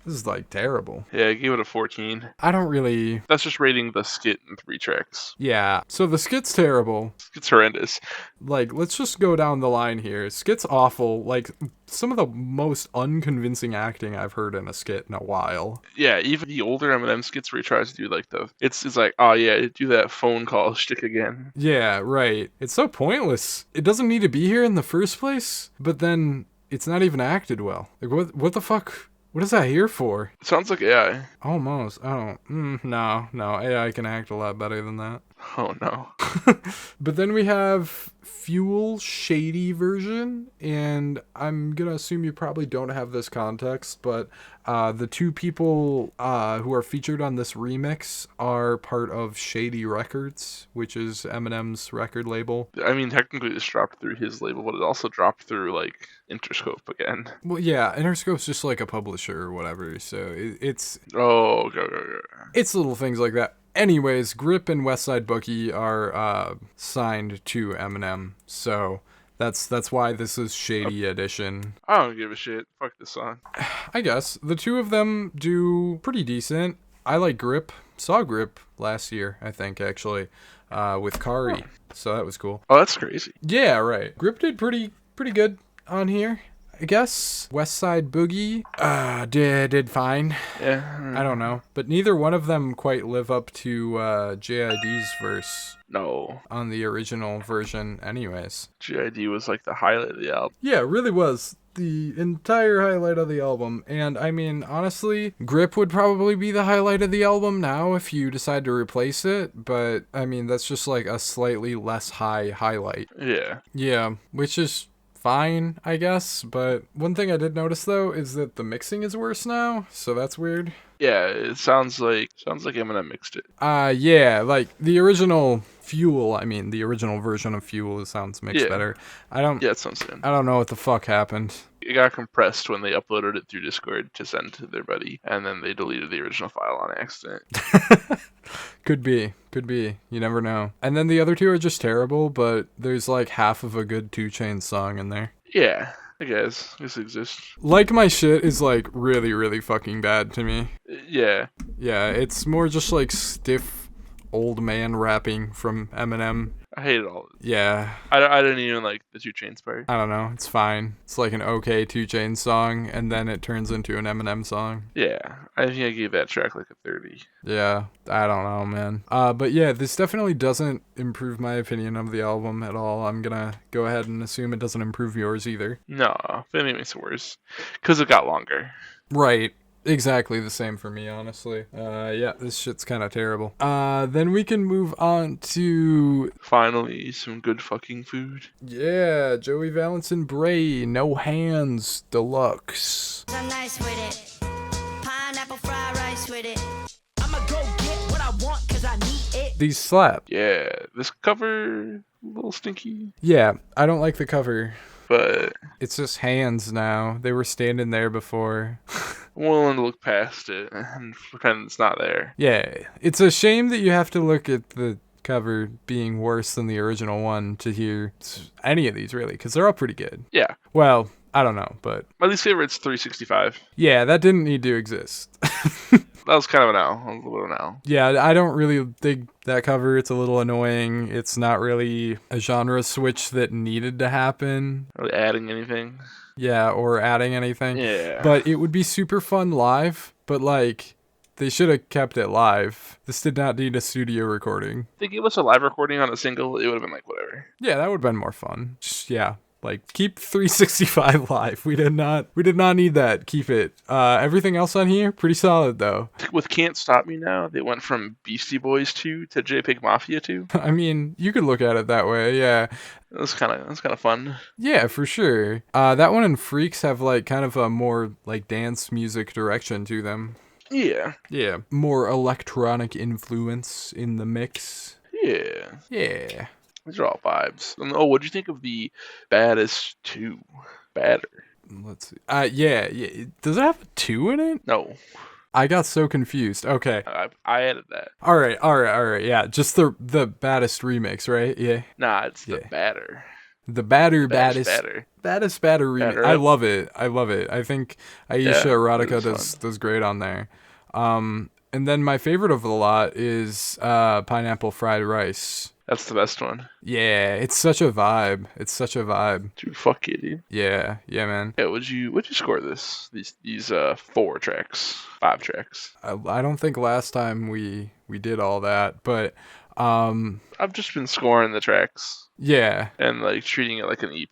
Speaker 1: This is like terrible.
Speaker 2: Yeah, I gave it a 14.
Speaker 1: I don't really...
Speaker 2: That's just rating the skit in 3 tracks.
Speaker 1: Yeah, so the skit's terrible.
Speaker 2: It's horrendous.
Speaker 1: Like, let's just go down the line here. Skit's awful. Like, some of the most unconvincing acting I've heard in a skit in a while.
Speaker 2: Yeah, even the older Eminem skits where he tries to do like it's like, oh yeah, do that phone call shtick again.
Speaker 1: Yeah, right. It's so pointless. It doesn't need to be here in the first place, but then it's not even acted well. Like, what the fuck? What is that here for?
Speaker 2: It sounds like AI.
Speaker 1: Almost. I don't... no. AI can act a lot better than that.
Speaker 2: Oh, no.
Speaker 1: But then we have Fuel Shady version, and I'm gonna assume you probably don't have this context, but the two people who are featured on this remix are part of Shady Records, which is Eminem's record label.
Speaker 2: I mean, technically this dropped through his label, but it also dropped through, like, Interscope again.
Speaker 1: Well, yeah, Interscope's just like a publisher or whatever, so it's...
Speaker 2: Oh, go.
Speaker 1: It's little things like that. Anyways, Grip and Westside Bookie are signed to Eminem, so that's why this is Shady Edition.
Speaker 2: I don't give a shit. Fuck this song.
Speaker 1: I guess. The two of them do pretty decent. I like Grip. Saw Grip last year, I think, actually, with Kari, so that was cool.
Speaker 2: Oh, that's crazy.
Speaker 1: Yeah, right. Grip did pretty good on here, I guess. Westside Boogie did fine.
Speaker 2: Yeah.
Speaker 1: I don't know. But neither one of them quite live up to JID's verse.
Speaker 2: No.
Speaker 1: On the original version anyways.
Speaker 2: JID was like the highlight of the album.
Speaker 1: Yeah, it really was. The entire highlight of the album. And I mean, honestly, Grip would probably be the highlight of the album now if you decide to replace it. But I mean, that's just like a slightly less high highlight.
Speaker 2: Yeah.
Speaker 1: Yeah, which is... fine, I guess, but one thing I did notice though is that the mixing is worse now, so that's weird.
Speaker 2: Yeah, it sounds like Eminem mixed it.
Speaker 1: Yeah, like the original Fuel, the original version of Fuel sounds mixed better.
Speaker 2: Yeah, it sounds good.
Speaker 1: I don't know what the fuck happened.
Speaker 2: It got compressed when they uploaded it through Discord to send to their buddy, and then they deleted the original file on accident.
Speaker 1: Could be. You never know. And then the other two are just terrible, but there's like half of a good 2 Chainz song in there.
Speaker 2: Yeah, I guess. This exists.
Speaker 1: Like My Shit is like really, really fucking bad to me.
Speaker 2: Yeah.
Speaker 1: Yeah, it's more just like stiff old man rapping from Eminem.
Speaker 2: I hate it all.
Speaker 1: Yeah.
Speaker 2: I didn't even like the 2 Chainz part.
Speaker 1: I don't know. It's fine. It's like an okay 2 Chainz song, and then it turns into an Eminem song.
Speaker 2: Yeah. I think I gave that track like a 30.
Speaker 1: Yeah. I don't know, man. But yeah, this definitely doesn't improve my opinion of the album at all. I'm gonna go ahead and assume it doesn't improve yours either.
Speaker 2: No, if anything makes it worse. Because it got longer.
Speaker 1: Right. Exactly the same for me, honestly. Yeah, this shit's kind of terrible. Then we can move on to...
Speaker 2: finally, some good fucking food.
Speaker 1: Yeah, Joey Valence and Brae, No Hands Deluxe.
Speaker 7: I'm nice with it.
Speaker 1: These slap.
Speaker 2: Yeah, this cover a little stinky,
Speaker 1: Yeah, I don't like the cover.
Speaker 2: but
Speaker 1: It's just hands now. They were standing there before.
Speaker 2: I'm willing to look past it and pretend it's not there.
Speaker 1: Yeah, it's a shame that you have to look at the cover being worse than the original one to hear any of these, really, because they're all pretty good.
Speaker 2: Yeah,
Speaker 1: Well, I don't know, but
Speaker 2: my least favorite's 365.
Speaker 1: yeah, that didn't need to exist.
Speaker 2: That was kind of an L, a little bit of an L.
Speaker 1: Yeah, I don't really dig that cover. It's a little annoying. It's not really a genre switch that needed to happen.
Speaker 2: Really adding anything.
Speaker 1: Yeah, or adding anything.
Speaker 2: Yeah.
Speaker 1: But it would be super fun live, but like, they should have kept it live. This did not need a studio recording.
Speaker 2: If they gave us a live recording on a single, it would have been like, whatever.
Speaker 1: Yeah, that would have been more fun. Just, yeah. Like, keep 365 live. We did not need that. Keep it. Everything else on here, pretty solid though.
Speaker 2: With Can't Stop Me Now, they went from Beastie Boys 2 to JPEG Mafia 2.
Speaker 1: I mean, you could look at it that way, yeah.
Speaker 2: That's kind of fun.
Speaker 1: Yeah, for sure. That one and Freaks have like kind of a more like dance music direction to them.
Speaker 2: Yeah.
Speaker 1: Yeah. More electronic influence in the mix.
Speaker 2: Yeah.
Speaker 1: Yeah.
Speaker 2: These are all vibes. And, what'd you think of the Baddest 2? Badder.
Speaker 1: Let's see. Yeah. Does it have a 2 in it?
Speaker 2: No.
Speaker 1: I got so confused. Okay.
Speaker 2: I added that.
Speaker 1: All right. Yeah, just the Baddest remix, right? Yeah.
Speaker 2: Nah, it's the
Speaker 1: Yeah.
Speaker 2: Badder.
Speaker 1: The Baddest
Speaker 2: Batter
Speaker 1: remix.
Speaker 2: Batter
Speaker 1: I
Speaker 2: up.
Speaker 1: love it. I think Aisha
Speaker 2: Yeah,
Speaker 1: Erotica
Speaker 2: it is
Speaker 1: does great on there. And then my favorite of the lot is Pineapple Fried Rice.
Speaker 2: That's the best one.
Speaker 1: Yeah, it's such a vibe.
Speaker 2: Dude, fuck yeah, dude.
Speaker 1: Yeah, man.
Speaker 2: Yeah, would you score this? These 5 tracks.
Speaker 1: I don't think last time we did all that, but
Speaker 2: I've just been scoring the tracks
Speaker 1: yeah,
Speaker 2: and like treating it like an EP,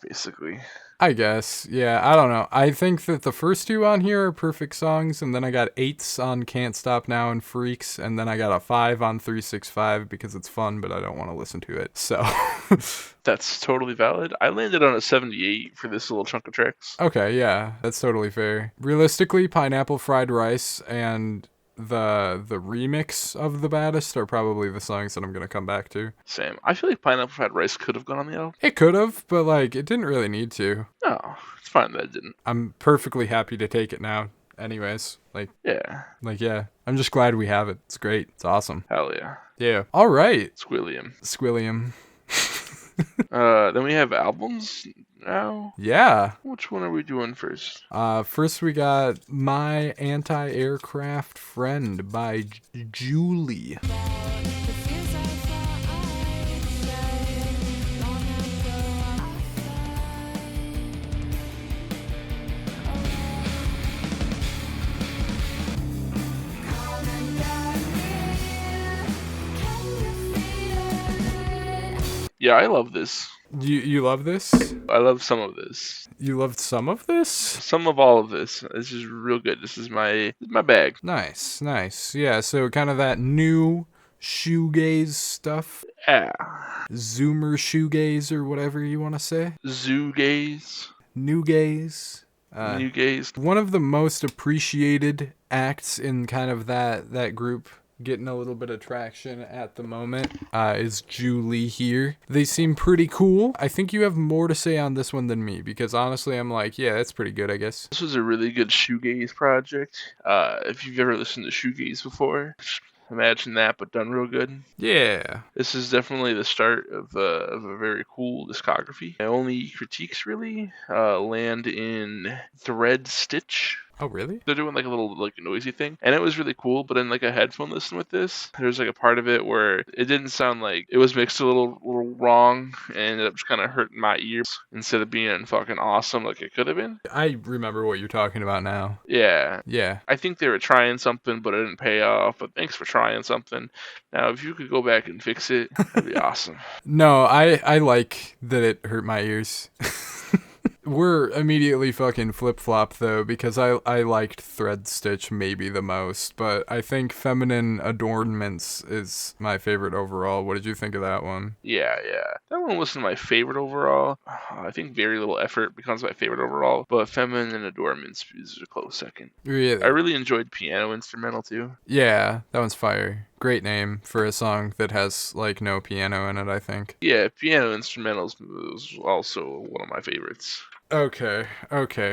Speaker 2: basically.
Speaker 1: I guess. Yeah, I don't know. I think that the first 2 on here are perfect songs, and then I got 8s on Can't Stop Now and Freaks, and then I got a 5 on 365 because it's fun, but I don't want to listen to it. So
Speaker 2: That's totally valid. I landed on a 78 for this little chunk of tracks.
Speaker 1: okay, yeah, that's totally fair. Realistically, Pineapple Fried Rice and the remix of The Baddest are probably the songs that I'm gonna come back to.
Speaker 2: Same. I feel like Pineapple Fried Rice could have gone on the album.
Speaker 1: It could have, but like it didn't really need to.
Speaker 2: No, it's fine that it didn't.
Speaker 1: I'm perfectly happy to take it now. Anyways,
Speaker 2: Yeah.
Speaker 1: yeah, I'm just glad we have it. It's great. It's awesome.
Speaker 2: Hell yeah.
Speaker 1: Yeah. All right.
Speaker 2: Squilliam.
Speaker 1: Squilliam.
Speaker 2: Then we have albums now.
Speaker 1: Yeah.
Speaker 2: Which one are we doing first?
Speaker 1: First we got My Anti-Aircraft Friend by Julie.
Speaker 2: Yeah, I love this.
Speaker 1: You love this?
Speaker 2: I love some of this.
Speaker 1: You loved some of this?
Speaker 2: Some of all of this. This is real good. This is my bag.
Speaker 1: Nice. Yeah, so kind of that new shoegaze stuff.
Speaker 2: Yeah.
Speaker 1: Zoomer shoegaze or whatever you want to say.
Speaker 2: Zoo gaze.
Speaker 1: New gaze.
Speaker 2: New gaze.
Speaker 1: One of the most appreciated acts in kind of that group getting a little bit of traction at the moment is Julie here. They seem pretty cool. I think you have more to say on this one than me because honestly I'm like, yeah, that's pretty good, I guess.
Speaker 2: This was a really good shoegaze project. If you've ever listened to shoegaze before, imagine that, but done real good.
Speaker 1: Yeah.
Speaker 2: This is definitely the start of a very cool discography. My only critiques really land in Thread Stitch.
Speaker 1: Oh, really?
Speaker 2: They're doing like a little like noisy thing, and it was really cool. But in like a headphone listen with this, there's like a part of it where it didn't sound like it was mixed a little wrong, and ended up just kind of hurting my ears instead of being fucking awesome like it could have been.
Speaker 1: I remember what you're talking about now.
Speaker 2: Yeah.
Speaker 1: Yeah.
Speaker 2: I think they were trying something, but it didn't pay off. But thanks for trying something. Now, if you could go back and fix it, that'd be awesome.
Speaker 1: No, I like that it hurt my ears. We're immediately fucking flip-flop though because I liked Thread Stitch maybe the most, but I think Feminine Adornments is my favorite overall. What did you think of that one?
Speaker 2: Yeah. That one wasn't my favorite overall. I think Very Little Effort becomes my favorite overall, but Feminine Adornments is a close second.
Speaker 1: Really?
Speaker 2: I really enjoyed Piano Instrumental too.
Speaker 1: Yeah, that one's fire. Great name for a song that has, like, no piano in it, I think.
Speaker 2: Yeah, piano instrumentals was also one of my favorites.
Speaker 1: Okay,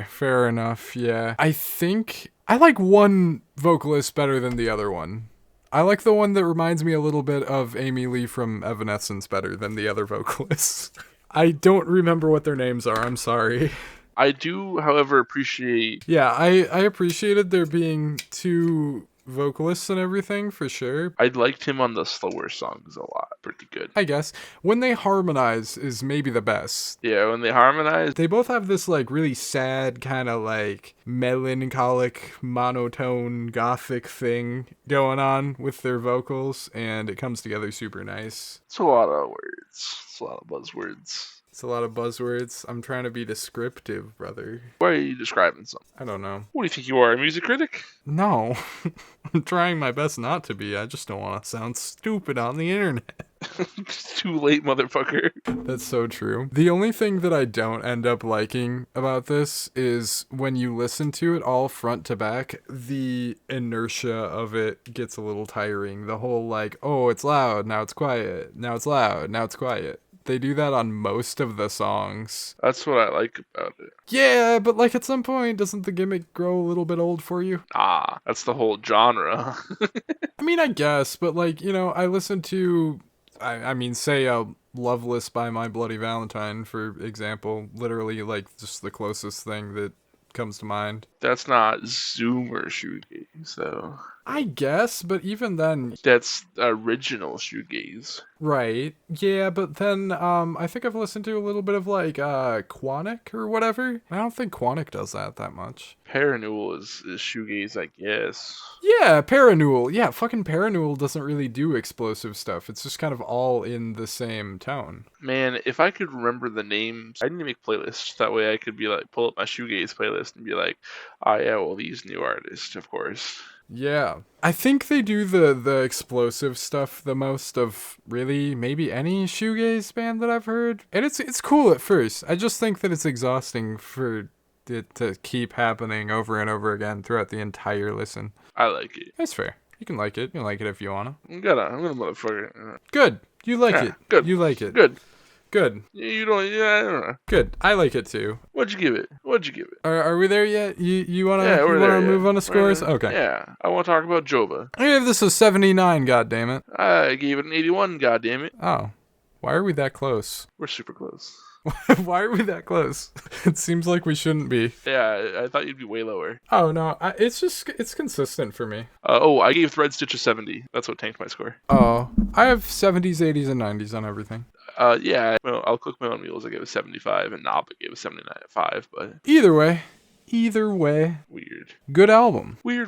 Speaker 1: fair enough, yeah. I think I like one vocalist better than the other one. I like the one that reminds me a little bit of Amy Lee from Evanescence better than the other vocalists. I don't remember what their names are, I'm sorry.
Speaker 2: I do, however, appreciate...
Speaker 1: Yeah, I appreciated there being two vocalists and everything, for sure.
Speaker 2: I liked him on the slower songs a lot. Pretty good.
Speaker 1: I guess. When they harmonize is maybe the best.
Speaker 2: Yeah, when they harmonize...
Speaker 1: They both have this, like, really sad, kind of, like, melancholic, monotone, gothic thing going on with their vocals, and it comes together super nice.
Speaker 2: It's a lot of words. It's a lot of buzzwords.
Speaker 1: It's a lot of buzzwords. I'm trying to be descriptive, brother.
Speaker 2: Why are you describing something?
Speaker 1: I don't know.
Speaker 2: What do you think you are, a music critic?
Speaker 1: No. I'm trying my best not to be. I just don't want to sound stupid on the internet.
Speaker 2: Too late, motherfucker.
Speaker 1: That's so true. The only thing that I don't end up liking about this is when you listen to it all front to back, the inertia of it gets a little tiring. The whole, like, oh, it's loud, now it's quiet, now it's loud, now it's quiet. They do that on most of the songs.
Speaker 2: That's what I like about it.
Speaker 1: Yeah, but like at some point, doesn't the gimmick grow a little bit old for you?
Speaker 2: Ah, that's the whole genre.
Speaker 1: I mean, I guess, but like, you know, I listen to, I mean, say Loveless by My Bloody Valentine, for example, literally like just the closest thing that comes to mind.
Speaker 2: That's not Zoomer shoegaze, though.
Speaker 1: I guess, but even then...
Speaker 2: That's original shoegaze.
Speaker 1: Right. Yeah, but then I think I've listened to a little bit of like Quonic or whatever. I don't think Quonic does that much.
Speaker 2: Parannoul is shoegaze, I guess.
Speaker 1: Yeah, Parannoul. Yeah, fucking Parannoul doesn't really do explosive stuff. It's just kind of all in the same tone.
Speaker 2: Man, if I could remember the names, I need to make playlists. That way I could be like, pull up my shoegaze playlist and be like, oh yeah, well, these new artists, of course.
Speaker 1: Yeah. I think they do the explosive stuff the most of really maybe any shoegaze band that I've heard. And it's cool at first. I just think that it's exhausting for it to keep happening over and over again throughout the entire listen.
Speaker 2: I like it.
Speaker 1: That's fair. You can like it. You can like it if you wanna.
Speaker 2: I'm gonna motherfucker.
Speaker 1: Good. You like
Speaker 2: Yeah,
Speaker 1: it.
Speaker 2: good.
Speaker 1: You like it.
Speaker 2: Good.
Speaker 1: Good.
Speaker 2: You don't, yeah, I don't know.
Speaker 1: Good. I like it too.
Speaker 2: What'd you give it?
Speaker 1: Are we there yet? You wanna
Speaker 2: Yeah, we're there,
Speaker 1: move
Speaker 2: yeah.
Speaker 1: on to scores?
Speaker 2: We're-
Speaker 1: Okay.
Speaker 2: Yeah, I want to talk about JOBA.
Speaker 1: I gave this a 79, goddammit.
Speaker 2: I gave it an 81, goddammit.
Speaker 1: Oh. Why are we that close?
Speaker 2: We're super close.
Speaker 1: Why are we that close? It seems like we shouldn't be.
Speaker 2: Yeah, I thought you'd be way lower.
Speaker 1: Oh, no. It's consistent for me.
Speaker 2: I gave Thread Stitch a 70. That's what tanked my score.
Speaker 1: Oh. I have 70s, 80s, and 90s on everything.
Speaker 2: Yeah, well, I'll Cook My Own Meals. I gave a 75, and Knob I gave a 79 at 5, but
Speaker 1: Either way.
Speaker 2: weird.
Speaker 1: Good album.
Speaker 2: Weird.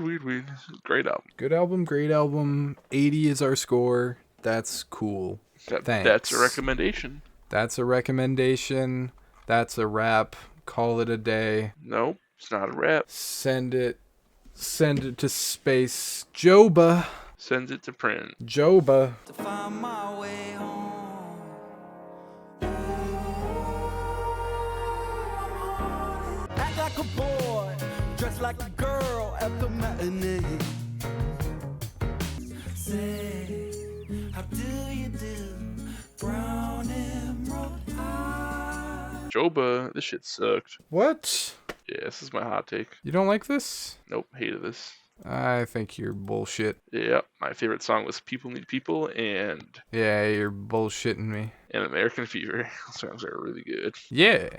Speaker 2: Great album.
Speaker 1: Good album, great album. 80 is our score. That's cool.
Speaker 2: That's
Speaker 1: Thanks.
Speaker 2: a recommendation.
Speaker 1: That's a recommendation. That's a wrap. Call it a day.
Speaker 2: Nope, it's not a rap.
Speaker 1: Send it to space. JOBA.
Speaker 2: Send it to print.
Speaker 1: JOBA.
Speaker 4: To find my way home. Act like a boy, dress like a girl at the matinee. Say, how do you do, brown emerald eyes?
Speaker 2: JOBA, this shit sucked.
Speaker 1: What?
Speaker 2: Yeah, this is my hot take.
Speaker 1: You don't like this?
Speaker 2: Nope, hated this.
Speaker 1: I think you're bullshit.
Speaker 2: Yeah, my favorite song was People Need People and
Speaker 1: Yeah, you're bullshitting me.
Speaker 2: American Fever. Those songs are really good.
Speaker 1: Yeah.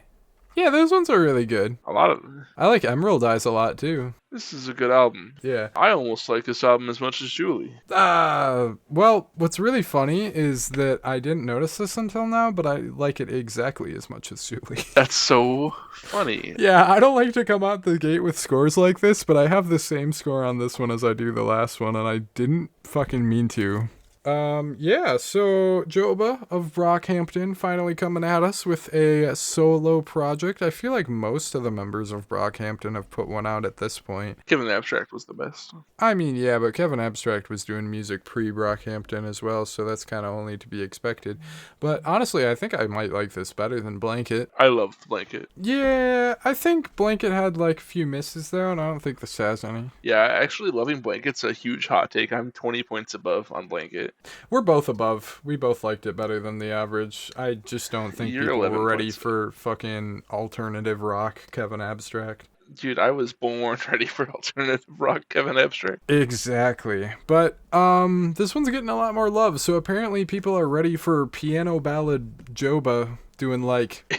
Speaker 1: Yeah, those ones are really good.
Speaker 2: A lot of them.
Speaker 1: I like Emerald Eyes a lot too.
Speaker 2: This is a good album.
Speaker 1: Yeah.
Speaker 2: I almost like this album as much as Julie.
Speaker 1: Well, what's really funny is that I didn't notice this until now, but I like it exactly as much as Julie.
Speaker 2: That's so funny.
Speaker 1: Yeah, I don't like to come out the gate with scores like this, but I have the same score on this one as I do the last one, and I didn't fucking mean to. Yeah, so JOBA of Brockhampton finally coming at us with a solo project. I feel like most of the members of Brockhampton have put one out at this point.
Speaker 2: Kevin Abstract was the best.
Speaker 1: I mean, yeah, but Kevin Abstract was doing music pre-Brockhampton as well, so that's kind of only to be expected. But honestly, I think I might like this better than Blanket.
Speaker 2: I loved Blanket.
Speaker 1: Yeah, I think Blanket had like a few misses though, and I don't think this has any.
Speaker 2: Yeah, actually loving Blanket's a huge hot take. I'm 20 points above on Blanket.
Speaker 1: We're both above. We both liked it better than the average. I just don't think
Speaker 2: You're
Speaker 1: people
Speaker 2: 11
Speaker 1: were ready
Speaker 2: points
Speaker 1: for fucking alternative rock Kevin Abstract.
Speaker 2: Dude, I was born ready for alternative rock Kevin Abstract.
Speaker 1: Exactly. But this one's getting a lot more love, so apparently people are ready for piano ballad JOBA doing like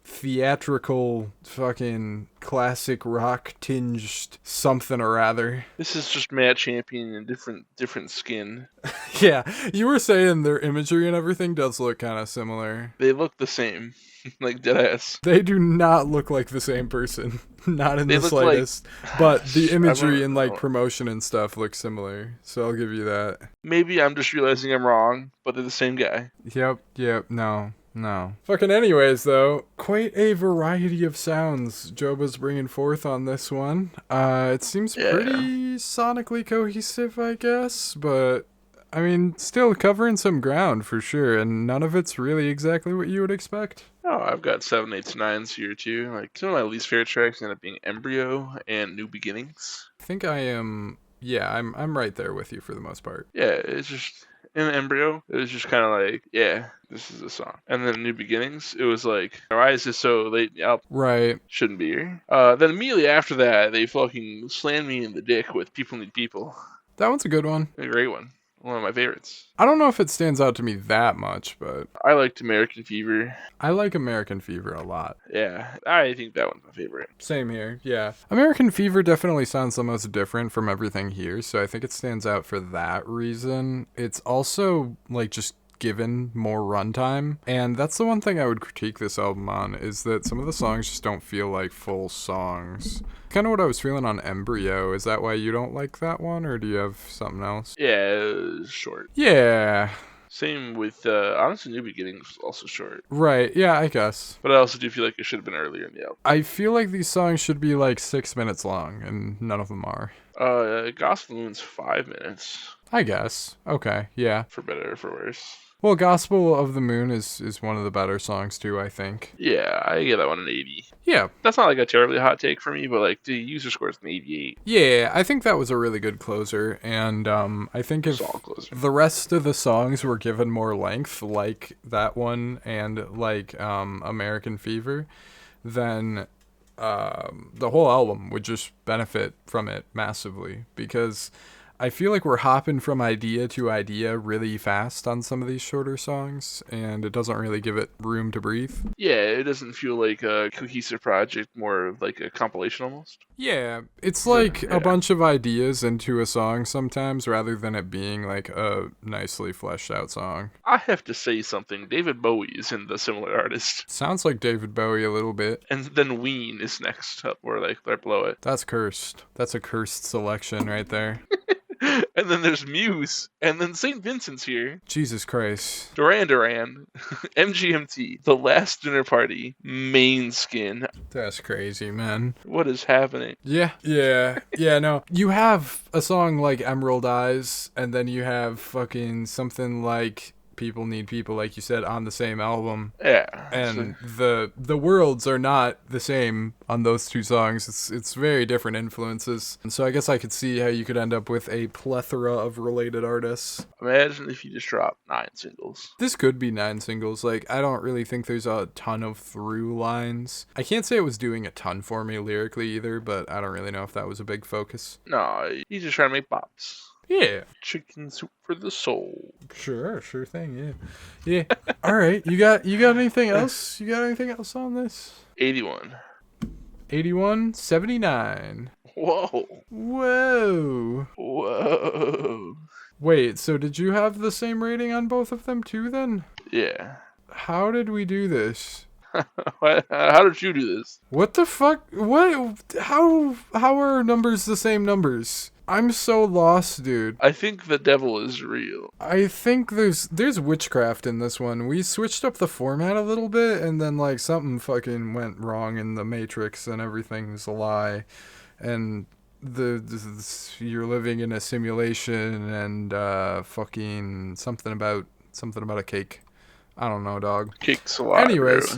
Speaker 1: theatrical fucking classic rock tinged something or rather.
Speaker 2: This is just Matt Champion in different skin.
Speaker 1: Yeah, you were saying their imagery and everything does look kind of similar.
Speaker 2: They look the same. Like deadass.
Speaker 1: They do not look like the same person. Not in
Speaker 2: They
Speaker 1: the
Speaker 2: look
Speaker 1: slightest. But the imagery
Speaker 2: don't
Speaker 1: and like
Speaker 2: know.
Speaker 1: promotion and stuff look similar. So I'll give you that.
Speaker 2: Maybe I'm just realizing I'm wrong, but they're the same guy.
Speaker 1: Yep, no. Fucking anyways, though, quite a variety of sounds JOBA's bringing forth on this one. It seems pretty sonically cohesive, I guess, but I mean, still covering some ground for sure, and none of it's really exactly what you would expect.
Speaker 2: Oh, I've got 7, 8, 9s here too. Like some of my least favorite tracks end up being Embryo and New Beginnings.
Speaker 1: I think I am. Yeah, I'm right there with you for the most part.
Speaker 2: Yeah, it's just in Embryo, it was just kind of like, yeah, this is a song. And then New Beginnings, it was like, why is this so late in the album?
Speaker 1: Right.
Speaker 2: Shouldn't be here. Then immediately after that, they fucking slammed me in the dick with People Need People.
Speaker 1: That one's a good one.
Speaker 2: A great one. One of my favorites.
Speaker 1: I don't know if it stands out to me that much, but
Speaker 2: I liked American Fever.
Speaker 1: I like American Fever a lot.
Speaker 2: Yeah, I think that one's my favorite.
Speaker 1: Same here, yeah. American Fever definitely sounds the most different from everything here, so I think it stands out for that reason. It's also, like, just given more runtime, and that's the one thing I would critique this album on, is that some of the songs just don't feel like full songs. Kind of what I was feeling on Embryo. Is that why you don't like that one, or do you have something else?
Speaker 2: Yeah, it was short.
Speaker 1: Yeah.
Speaker 2: Same with, honestly, New Beginnings was also short.
Speaker 1: Right, yeah, I guess.
Speaker 2: But I also do feel like it should have been earlier in the album.
Speaker 1: I feel like these songs should be like 6 minutes long, and none of them are.
Speaker 2: Gospel Moon's 5 minutes.
Speaker 1: I guess. Okay, yeah.
Speaker 2: For better or for worse.
Speaker 1: Well, Gospel of the Moon is one of the better songs too, I think.
Speaker 2: Yeah, I give that one an 80.
Speaker 1: Yeah.
Speaker 2: That's not like a terribly hot take for me, but like the user score is an 88.
Speaker 1: Yeah, I think that was a really good closer, and I think if
Speaker 2: Solid closer.
Speaker 1: the rest of the songs were given more length, like that one and like American Fever, then the whole album would just benefit from it massively, because I feel like we're hopping from idea to idea really fast on some of these shorter songs, and it doesn't really give it room to breathe.
Speaker 2: Yeah, it doesn't feel like a cohesive project, more like a compilation almost.
Speaker 1: Yeah, it's like a bunch of ideas into a song sometimes, rather than it being like a nicely fleshed out song.
Speaker 2: I have to say something. David Bowie is in the similar artist.
Speaker 1: Sounds like David Bowie a little bit.
Speaker 2: And then Ween is next up, or like right below it.
Speaker 1: That's cursed. That's a cursed selection right there.
Speaker 2: And then there's Muse, and then St. Vincent's here.
Speaker 1: Jesus Christ.
Speaker 2: Duran Duran, MGMT, The Last Dinner Party, Main Skin.
Speaker 1: That's crazy, man.
Speaker 2: What is happening?
Speaker 1: Yeah, no. You have a song like Emerald Eyes, and then you have fucking something like People Need People, like you said, on the same album.
Speaker 2: Yeah.
Speaker 1: And the worlds are not the same on those two songs. It's very different influences. And so I guess I could see how you could end up with a plethora of related artists.
Speaker 2: Imagine if you just dropped 9 singles.
Speaker 1: This could be 9 singles. Like, I don't really think there's a ton of through lines. I can't say it was doing a ton for me lyrically either, but I don't really know if that was a big focus.
Speaker 2: No, he's just trying to make bops.
Speaker 1: Yeah.
Speaker 2: Chicken soup for the soul.
Speaker 1: Sure thing, yeah. All right, you got anything else? You got anything else on this?
Speaker 2: 81.
Speaker 1: 81, 79.
Speaker 2: Whoa.
Speaker 1: Wait, so did you have the same rating on both of them too then?
Speaker 2: Yeah.
Speaker 1: How did we do this?
Speaker 2: How did you do this?
Speaker 1: What the fuck? What? How are numbers the same numbers? I'm so lost, dude.
Speaker 2: I think the devil is real.
Speaker 1: I think there's witchcraft in this one. We switched up the format a little bit, and then like something fucking went wrong in the Matrix, and everything's a lie, and you're living in a simulation, and fucking something about a cake. I don't know, dog.
Speaker 2: Cake's a lot.
Speaker 1: Anyways.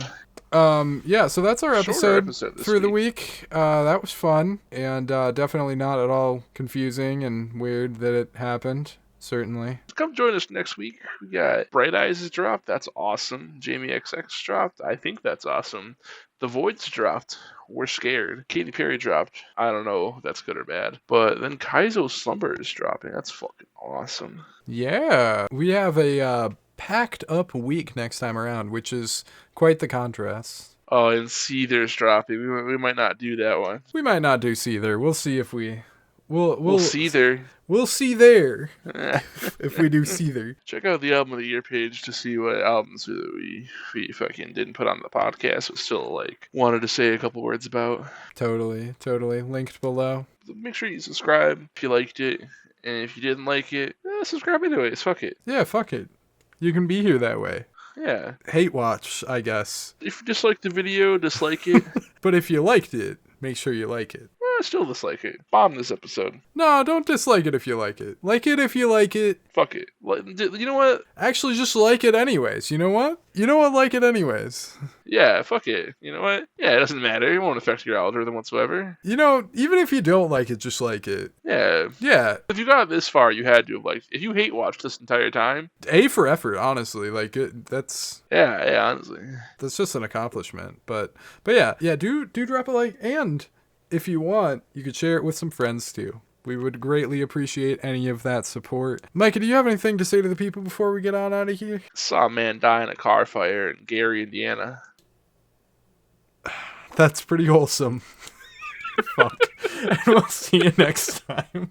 Speaker 1: Yeah, so that's our episode for the week. That was fun, and definitely not at all confusing and weird that it happened. Certainly.
Speaker 2: Come join us next week. We got Bright Eyes dropped. That's awesome. Jamie XX dropped. I think that's awesome. The Void's dropped. We're scared. Katy Perry dropped. I don't know if that's good or bad. But then Kaizo's Slumber is dropping. That's fucking awesome.
Speaker 1: Yeah. We have a packed up week next time around, which is quite the contrast.
Speaker 2: Oh, and Seether's dropping. We might not do that one.
Speaker 1: We might not do Seether. We'll see if we'll see there. We'll see there if we do Seether.
Speaker 2: Check out the album of the year page to see what albums we fucking didn't put on the podcast, but still like wanted to say a couple words about.
Speaker 1: Totally. Linked below.
Speaker 2: Make sure you subscribe if you liked it, and if you didn't like it, subscribe anyways. Fuck it.
Speaker 1: Yeah, fuck it. You can be here that way.
Speaker 2: Yeah.
Speaker 1: Hate watch, I guess.
Speaker 2: If you disliked the video, dislike it.
Speaker 1: But if you liked it, make sure you like it.
Speaker 2: Still dislike it. Bomb this episode.
Speaker 1: No, don't dislike it if you like it. Like it if you like it.
Speaker 2: Fuck it. You know what?
Speaker 1: Actually, just like it anyways. You know what? Like it anyways.
Speaker 2: Yeah, fuck it. You know what? Yeah, it doesn't matter. It won't affect your algorithm whatsoever.
Speaker 1: Even if you don't like it, just like it.
Speaker 2: Yeah.
Speaker 1: Yeah.
Speaker 2: If you got this far, you had to have liked. If you hate watched this entire time.
Speaker 1: A for effort, honestly. Like, that's...
Speaker 2: Yeah, honestly.
Speaker 1: That's just an accomplishment. But yeah, do drop a like, and... if you want, you could share it with some friends too. We would greatly appreciate any of that support. Micah, do you have anything to say to the people before we get on out of here?
Speaker 2: Saw a man die in a car fire in Gary, Indiana.
Speaker 1: That's pretty wholesome. Fuck. And we'll see you next time.